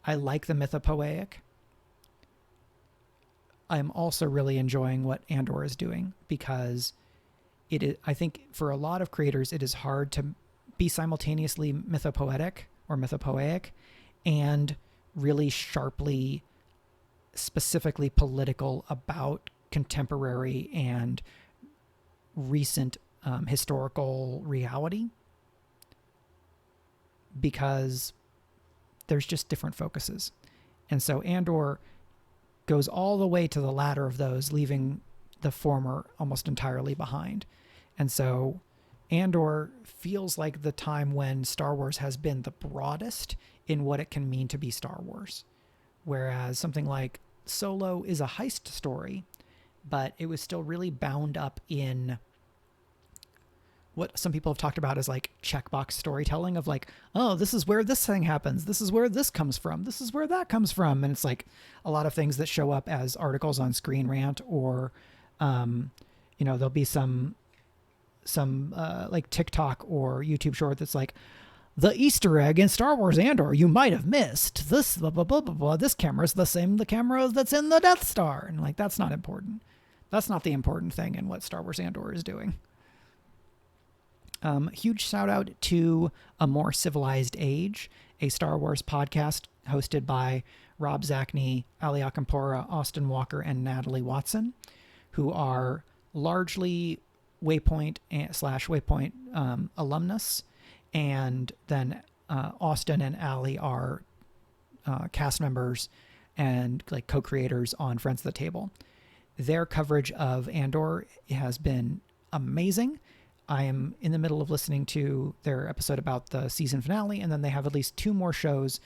I like the mythopoeic. I'm also really enjoying what Andor is doing, because I think for a lot of creators, it is hard to be simultaneously mythopoetic or mythopoeic and really sharply, specifically political about contemporary and recent historical reality, because there's just different focuses. And so Andor goes all the way to the latter of those, leaving the former almost entirely behind. And so Andor feels like the time when Star Wars has been the broadest in what it can mean to be Star Wars. Whereas something like Solo is a heist story, but it was still really bound up in what some people have talked about as like checkbox storytelling of like, oh, this is where this thing happens. This is where this comes from. This is where that comes from. And it's like a lot of things that show up as articles on Screen Rant, or, there'll be some like TikTok or YouTube short that's like, the Easter egg in Star Wars Andor you might have missed. This blah, blah, blah, blah, blah. This camera's the camera that's in the Death Star. And like, that's not important. That's not the important thing in what Star Wars Andor is doing. Huge shout out to A More Civilized Age, a Star Wars podcast hosted by Rob Zachney, Ali Akampora, Austin Walker, and Natalie Watson, who are largely Waypoint alumnus. And then Austin and Ali are cast members and like co-creators on Friends of the Table. Their coverage of Andor has been amazing. I am in the middle of listening to their episode about the season finale, and then they have at least 2 more shows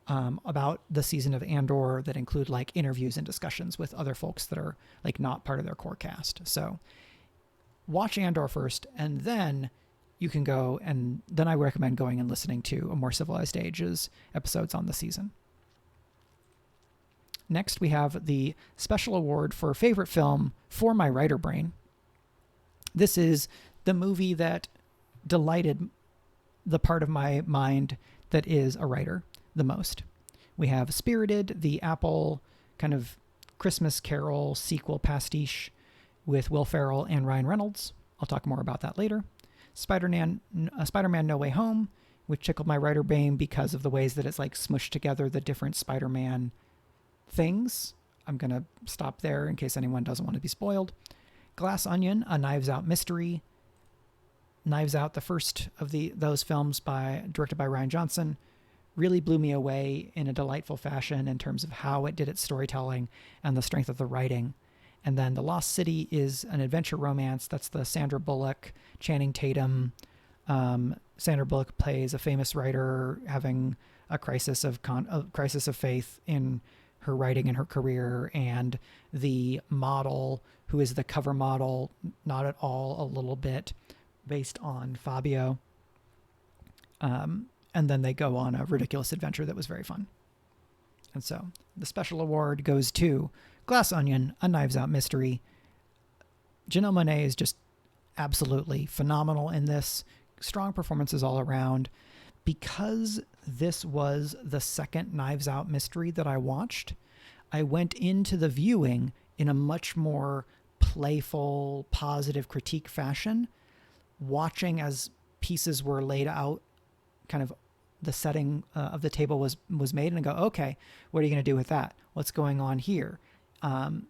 about the season of Andor that include like interviews and discussions with other folks that are like not part of their core cast. So watch Andor first, and then you can go, and then I recommend going and listening to A More Civilized Age's episodes on the season. Next, we have the special award for favorite film for my writer brain. This is the movie that delighted the part of my mind that is a writer the most. We have Spirited, the Apple kind of Christmas Carol sequel pastiche with Will Ferrell and Ryan Reynolds. I'll talk more about that later. Spider-Man No Way Home, which tickled my writer brain because of the ways that it's like smushed together the different Spider-Man things. I'm going to stop there in case anyone doesn't want to be spoiled. Glass Onion, a Knives Out mystery. Knives Out, the first of those films directed by Rian Johnson, really blew me away in a delightful fashion in terms of how it did its storytelling and the strength of the writing. And then The Lost City is an adventure romance. That's the Sandra Bullock, Channing Tatum. Sandra Bullock plays a famous writer having a crisis of faith in her writing and her career, and the model, who is the cover model, not at all, a little bit based on Fabio. And then they go on a ridiculous adventure that was very fun. And so the special award goes to Glass Onion, a Knives Out mystery. Janelle Monáe is just absolutely phenomenal in this. Strong performances all around. Because this was the second Knives Out mystery that I watched, I went into the viewing in a much more playful, positive critique fashion, watching as pieces were laid out, kind of the setting of the table was made, and I go, okay, what are you going to do with that? What's going on here? And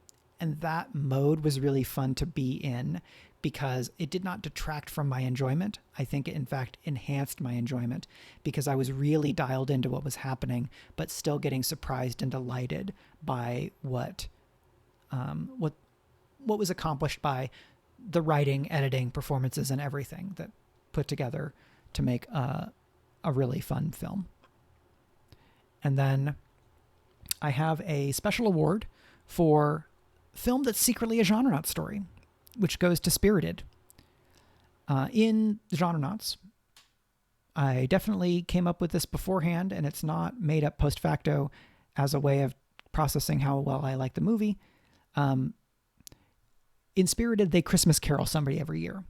that mode was really fun to be in because it did not detract from my enjoyment. I think it, in fact, enhanced my enjoyment because I was really dialed into what was happening, but still getting surprised and delighted by what was accomplished by the writing, editing, performances, and everything that put together to make a really fun film. And then I have a special award for film that's secretly a Genrenauts story, which goes to Spirited. In the Genrenauts, I definitely came up with this beforehand, and it's not made up post facto as a way of processing how well I like the movie. In Spirited, they Christmas carol somebody every year.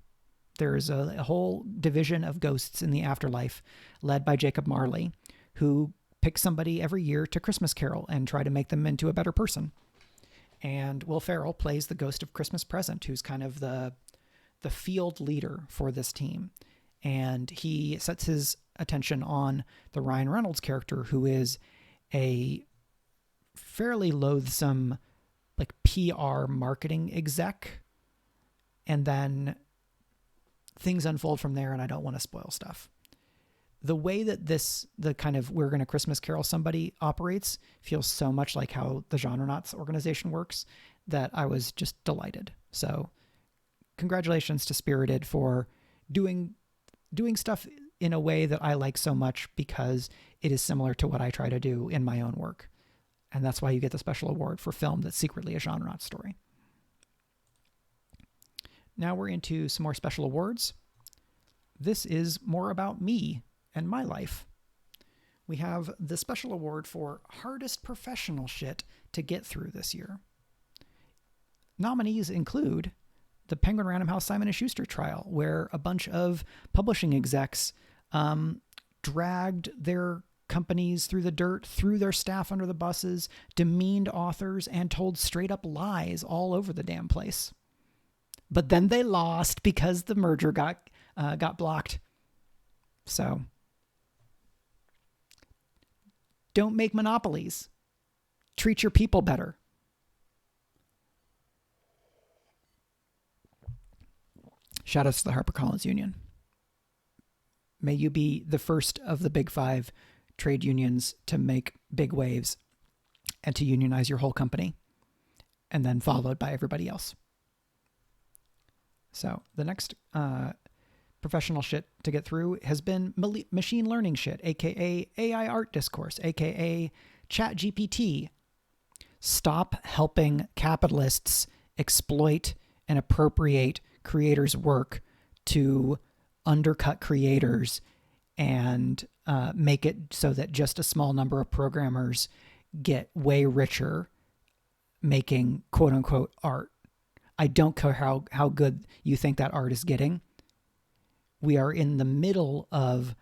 There's a whole division of ghosts in the afterlife led by Jacob Marley, who pick somebody every year to Christmas carol and try to make them into a better person. And Will Ferrell plays the ghost of Christmas Present, who's kind of the field leader for this team. And he sets his attention on the Ryan Reynolds character, who is a fairly loathsome like PR marketing exec. And then things unfold from there, and I don't want to spoil stuff. The way that the kind of we're going to Christmas carol somebody operates feels so much like how the Genrenauts organization works that I was just delighted. So congratulations to Spirited for doing stuff in a way that I like so much because it is similar to what I try to do in my own work. And that's why you get the special award for film that's secretly a Genrenauts story. Now we're into some more special awards. This is more about me and my life. We have the special award for hardest professional shit to get through this year. Nominees include the Penguin Random House Simon & Schuster trial, where a bunch of publishing execs dragged their companies through the dirt, threw their staff under the buses, demeaned authors, and told straight up lies all over the damn place. But then they lost because the merger got blocked. So don't make monopolies. Treat your people better. Shout outs to the HarperCollins Union. May you be the first of the big 5 trade unions to make big waves and to unionize your whole company, and then followed by everybody else. So the next professional shit to get through has been machine learning shit, aka AI art discourse, aka ChatGPT. Stop helping capitalists exploit and appropriate creators' work to undercut creators and make it so that just a small number of programmers get way richer making quote unquote art. I don't care how good you think that art is getting. We are in the middle of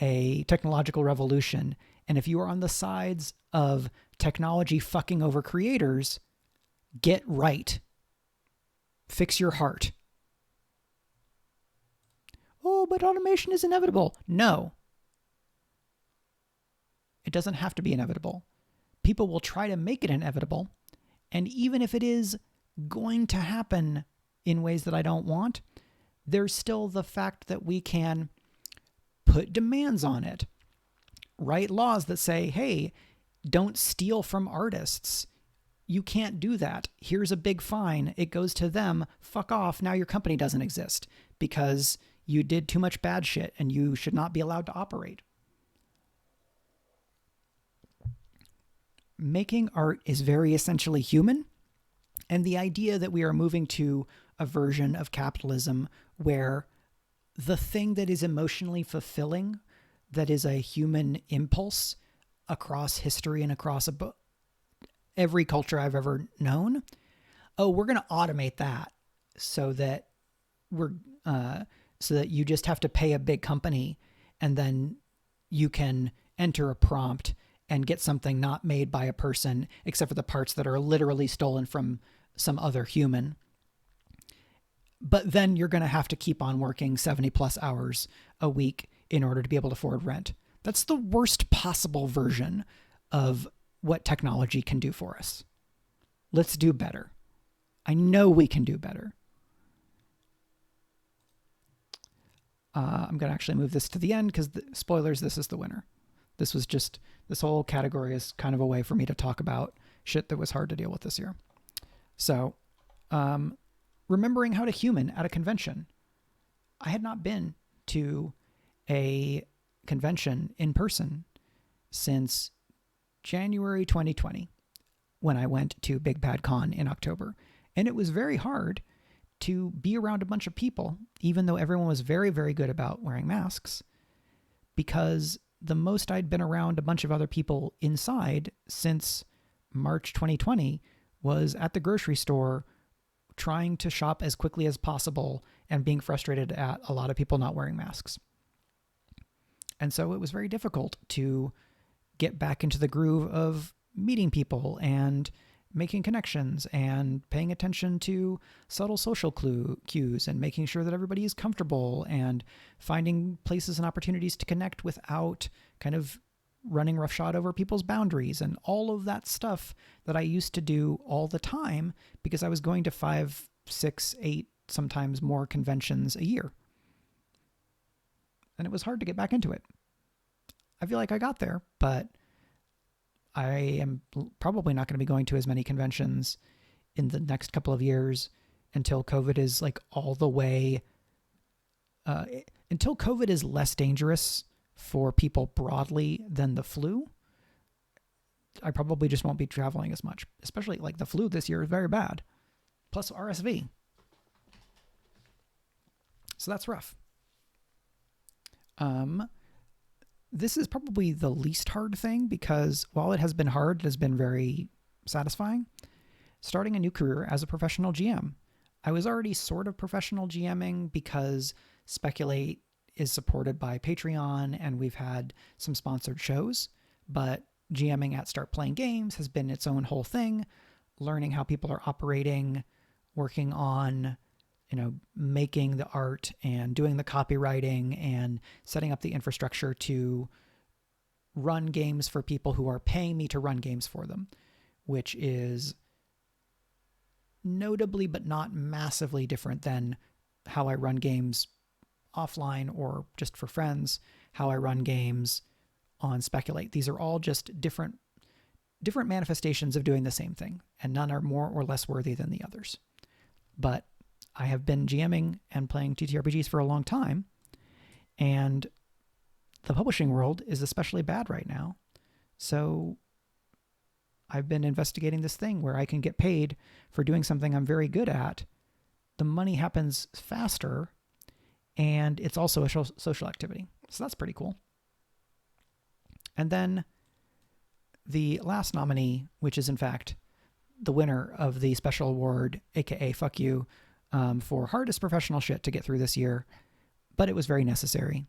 a technological revolution. And if you are on the sides of technology fucking over creators, get right. Fix your heart. Oh, but automation is inevitable. No. It doesn't have to be inevitable. People will try to make it inevitable. And even if it is going to happen in ways that I don't want, there's still the fact that we can put demands on it. Write laws that say, hey, don't steal from artists. You can't do that. Here's a big fine. It goes to them. Fuck off. Now your company doesn't exist because you did too much bad shit and you should not be allowed to operate. Making art is very essentially human. And the idea that we are moving to a version of capitalism where the thing that is emotionally fulfilling, that is a human impulse across history and across every culture I've ever known, we're going to automate that so that you just have to pay a big company and then you can enter a prompt and get something not made by a person except for the parts that are literally stolen from some other human. But then you're going to have to keep on working 70 plus hours a week in order to be able to afford rent. That's the worst possible version of what technology can do for us. Let's do better. I know we can do better. I'm going to actually move this to the end because, spoilers, this is the winner. This whole category is kind of a way for me to talk about shit that was hard to deal with this year. So, remembering how to human at a convention. I had not been to a convention in person since January 2020 when I went to Big Bad Con in October. And it was very hard to be around a bunch of people, even though everyone was very, very good about wearing masks, because the most I'd been around a bunch of other people inside since March 2020 was at the grocery store trying to shop as quickly as possible and being frustrated at a lot of people not wearing masks. And so it was very difficult to get back into the groove of meeting people and making connections and paying attention to subtle social cues and making sure that everybody is comfortable and finding places and opportunities to connect without kind of running roughshod over people's boundaries and all of that stuff that I used to do all the time because I was going to 5, 6, 8, sometimes more conventions a year. And it was hard to get back into it. I feel like I got there, but I am probably not going to be going to as many conventions in the next couple of years until COVID is like all the way, until COVID is less dangerous for people broadly than the flu. I probably just won't be traveling as much, especially like the flu this year is very bad. Plus RSV. So that's rough. This is probably the least hard thing because while it has been hard, it has been very satisfying. Starting a new career as a professional GM. I was already sort of professional GMing because Speculate is supported by Patreon, and we've had some sponsored shows, but GMing at Start Playing Games has been its own whole thing, learning how people are operating, working on, making the art and doing the copywriting and setting up the infrastructure to run games for people who are paying me to run games for them, which is notably but not massively different than how I run games offline or just for friends, how I run games on Speculate. These are all just different manifestations of doing the same thing, and none are more or less worthy than the others. But I have been GMing and playing TTRPGs for a long time, and the publishing world is especially bad right now. So I've been investigating this thing where I can get paid for doing something I'm very good at. The money happens faster, and it's also a social activity. So that's pretty cool. And then the last nominee, which is in fact the winner of the special award, aka fuck you, for hardest professional shit to get through this year, but it was very necessary,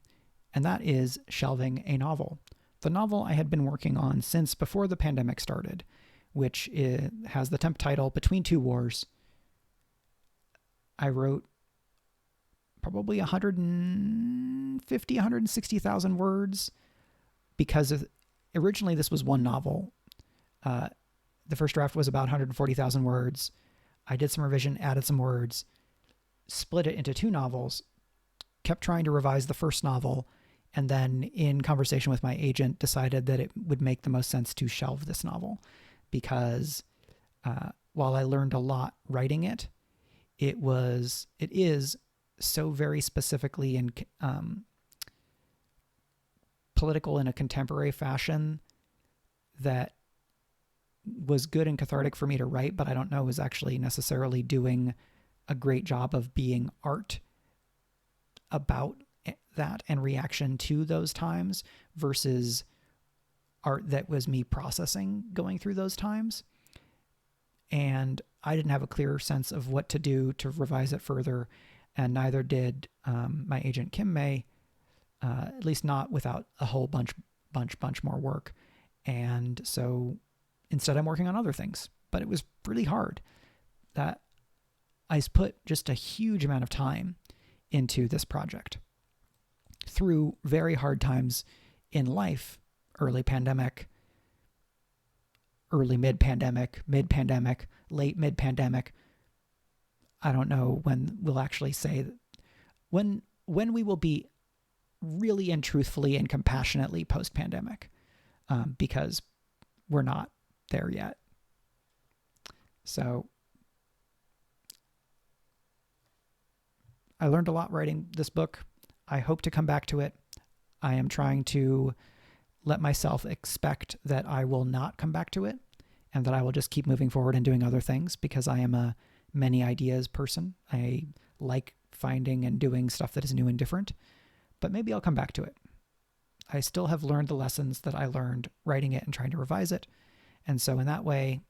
and that is shelving a novel. The novel I had been working on since before the pandemic started, which has the temp title Between Two Wars. I wrote probably 160,000 words because originally this was one novel. The first draft was about 140,000 words. I did some revision, added some words, split it into two novels, kept trying to revise the first novel, and then in conversation with my agent decided that it would make the most sense to shelve this novel because while I learned a lot writing it, it is so very specifically and political in a contemporary fashion that was good and cathartic for me to write, but I don't know was actually necessarily doing a great job of being art about that and reaction to those times versus art that was me processing going through those times. And I didn't have a clear sense of what to do to revise it further, and neither did my agent Kim May, at least not without a whole bunch more work. And so instead I'm working on other things, but it was really hard. That I put just a huge amount of time into this project through very hard times in life, early pandemic, early mid-pandemic, mid-pandemic, late mid-pandemic. I don't know when we'll actually say that, when we will be really and truthfully and compassionately post-pandemic, because we're not there yet. So I learned a lot writing this book. I hope to come back to it. I am trying to let myself expect that I will not come back to it and that I will just keep moving forward and doing other things because I am a many ideas person. I like finding and doing stuff that is new and different, but maybe I'll come back to it. I still have learned the lessons that I learned writing it and trying to revise it. And so in that way,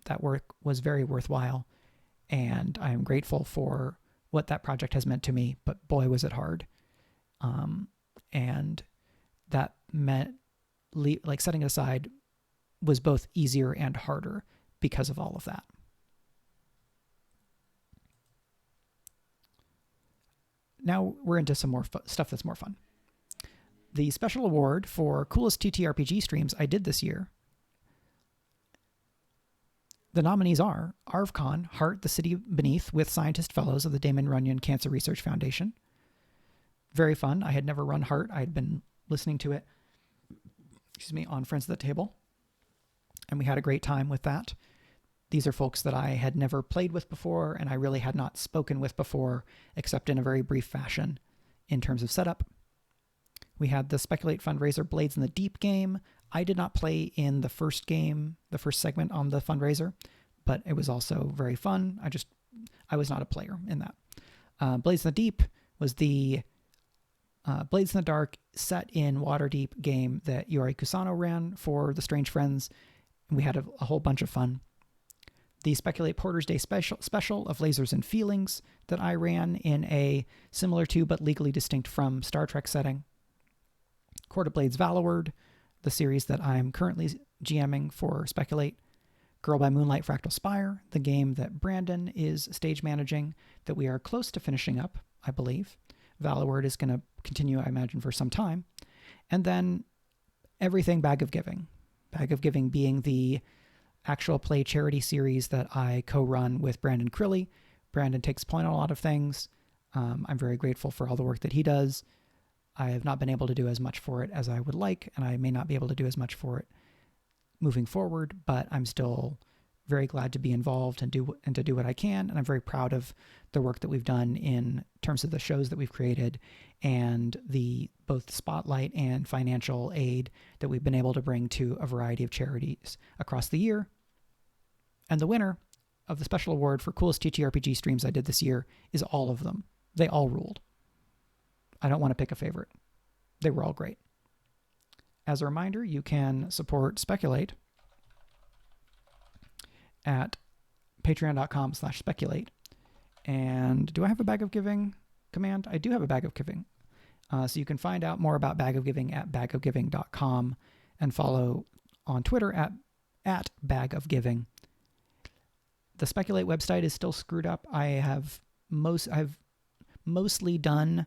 that work was very worthwhile. And I am grateful for what that project has meant to me, but boy, was it hard. And that meant setting it aside was both easier and harder because of all of that. Now we're into some more stuff that's more fun. The special award for coolest TTRPG streams I did this year. The nominees are ArvCon, Heart, the City Beneath, with Scientist Fellows of the Damon Runyon Cancer Research Foundation. Very fun. I had never run Heart. I had been listening to it, on Friends at the Table, and we had a great time with that. These are folks that I had never played with before, and I really had not spoken with before, except in a very brief fashion in terms of setup. We had the Speculate fundraiser Blades in the Deep game. I did not play in the first game, the first segment on the fundraiser, but it was also very fun. I was not a player in that. Blades in the Deep was the Blades in the Dark set in Waterdeep game that Yori Kusano ran for the Strange Friends. And we had a whole bunch of fun. the Speculate Porter's Day special of Lasers and Feelings that I ran in a similar to but legally distinct from Star Trek setting. Court of Blades Valorword, the series that I'm currently GMing for Speculate. Girl by Moonlight Fractal Spire, the game that Brandon is stage managing, that we are close to finishing up, I believe. Valorword is going to continue, I imagine, for some time. And then everything Bag of Giving. Bag of Giving being the actual play charity series that I co-run with Brandon Crilly. Brandon takes point on a lot of things. I'm very grateful for all the work that he does. I have not been able to do as much for it as I would like, and I may not be able to do as much for it moving forward, but I'm still very glad to be involved and to do what I can. And I'm very proud of the work that we've done in terms of the shows that we've created and the both spotlight and financial aid that we've been able to bring to a variety of charities across the year. And the winner of the special award for coolest TTRPG streams I did this year is all of them. They all ruled. I don't want to pick a favorite. They were all great. As a reminder, you can support Speculate at patreon.com/speculate. And do I have a Bag of Giving command? I do have a Bag of Giving. So you can find out more about Bag of Giving at bagofgiving.com and follow on Twitter at Bag of Giving. The Speculate website is still screwed up. I've mostly done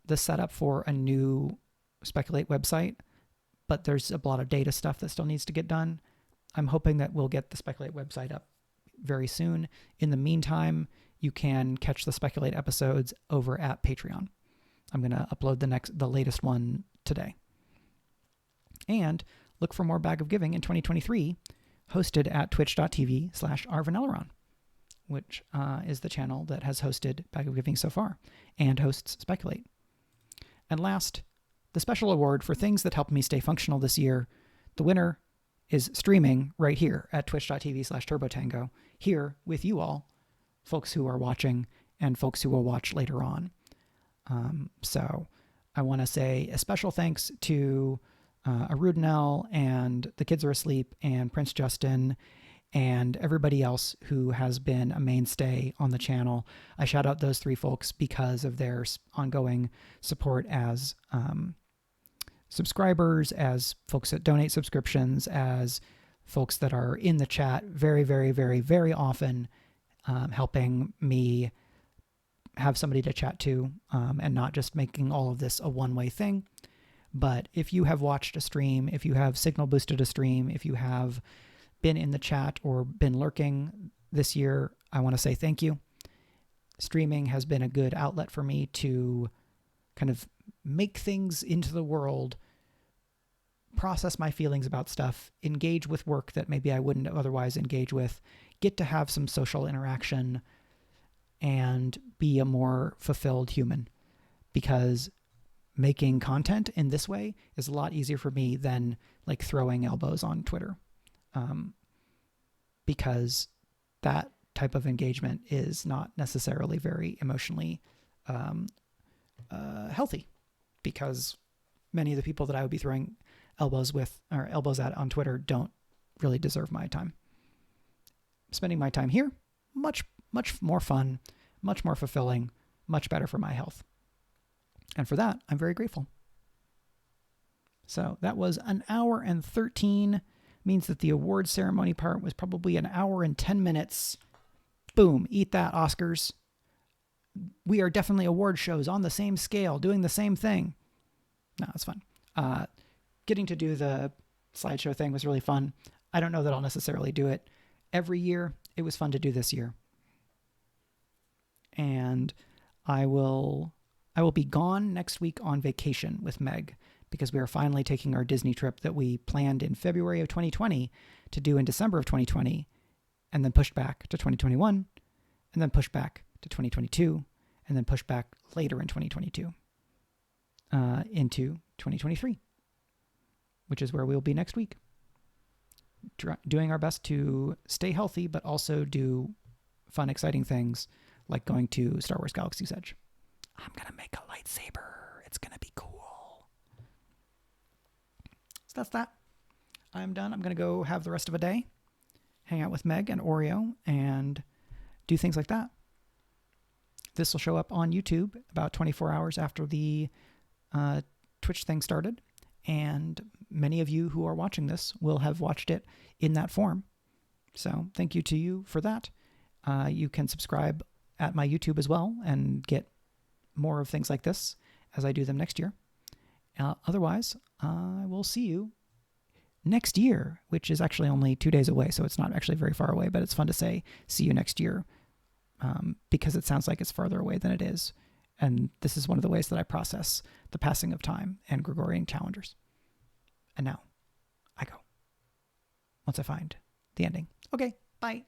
the setup for a new Speculate website, but there's a lot of data stuff that still needs to get done. I'm hoping that we'll get the Speculate website up very soon. In the meantime, you can catch the Speculate episodes over at Patreon. I'm going to upload the latest one today. And look for more Bag of Giving in 2023, hosted at twitch.tv/rvanelleron, which is the channel that has hosted Bag of Giving so far and hosts Speculate. And last, the special award for things that helped me stay functional this year. The winner is streaming right here at twitch.tv/turbotango, here with you all, folks who are watching and folks who will watch later on. So I want to say a special thanks to Arudinel and The Kids Are Asleep and Prince Justin and everybody else who has been a mainstay on the channel. I shout out those three folks because of their ongoing support as subscribers, as folks that donate subscriptions, as folks that are in the chat very, very, very, very often, helping me have somebody to chat to, and not just making all of this a one-way thing. But if you have watched a stream, if you have signal boosted a stream, if you have been in the chat or been lurking this year, I want to say thank you. Streaming has been a good outlet for me to kind of make things into the world, process my feelings about stuff, engage with work that maybe I wouldn't otherwise engage with, get to have some social interaction, and be a more fulfilled human. Because making content in this way is a lot easier for me than like throwing elbows on Twitter. Because that type of engagement is not necessarily very emotionally healthy, because many of the people that I would be throwing elbows at on Twitter don't really deserve my time. Spending my time here, much more fun, much more fulfilling, much better for my health. And for that, I'm very grateful. So that was an hour and 13, means that the award ceremony part was probably an hour and 10 minutes. Boom, eat that, Oscars. We are definitely award shows on the same scale, doing the same thing. No, it's fun. Getting to do the slideshow thing was really fun. I don't know that I'll necessarily do it every year. It was fun to do this year. And I will be gone next week on vacation with Meg, because we are finally taking our Disney trip that we planned in February of 2020 to do in December of 2020, and then pushed back to 2021, and then pushed back to 2022, and then pushed back later in 2022 into 2023, which is where we'll be next week. Doing our best to stay healthy, but also do fun, exciting things like going to Star Wars Galaxy's Edge. I'm going to make a lightsaber. It's going to be cool. So that's that. I'm done. I'm going to go have the rest of a day. hang out with Meg and Oreo and do things like that. This will show up on YouTube about 24 hours after the Twitch thing started. And many of you who are watching this will have watched it in that form. So thank you to you for that. You can subscribe at my YouTube as well and get more of things like this as I do them next year. Otherwise, I will see you next year, which is actually only 2 days away. So it's not actually very far away, but it's fun to say, see you next year, because it sounds like it's farther away than it is. And this is one of the ways that I process the passing of time and Gregorian calendars. And now I go, once I find the ending. Okay, bye.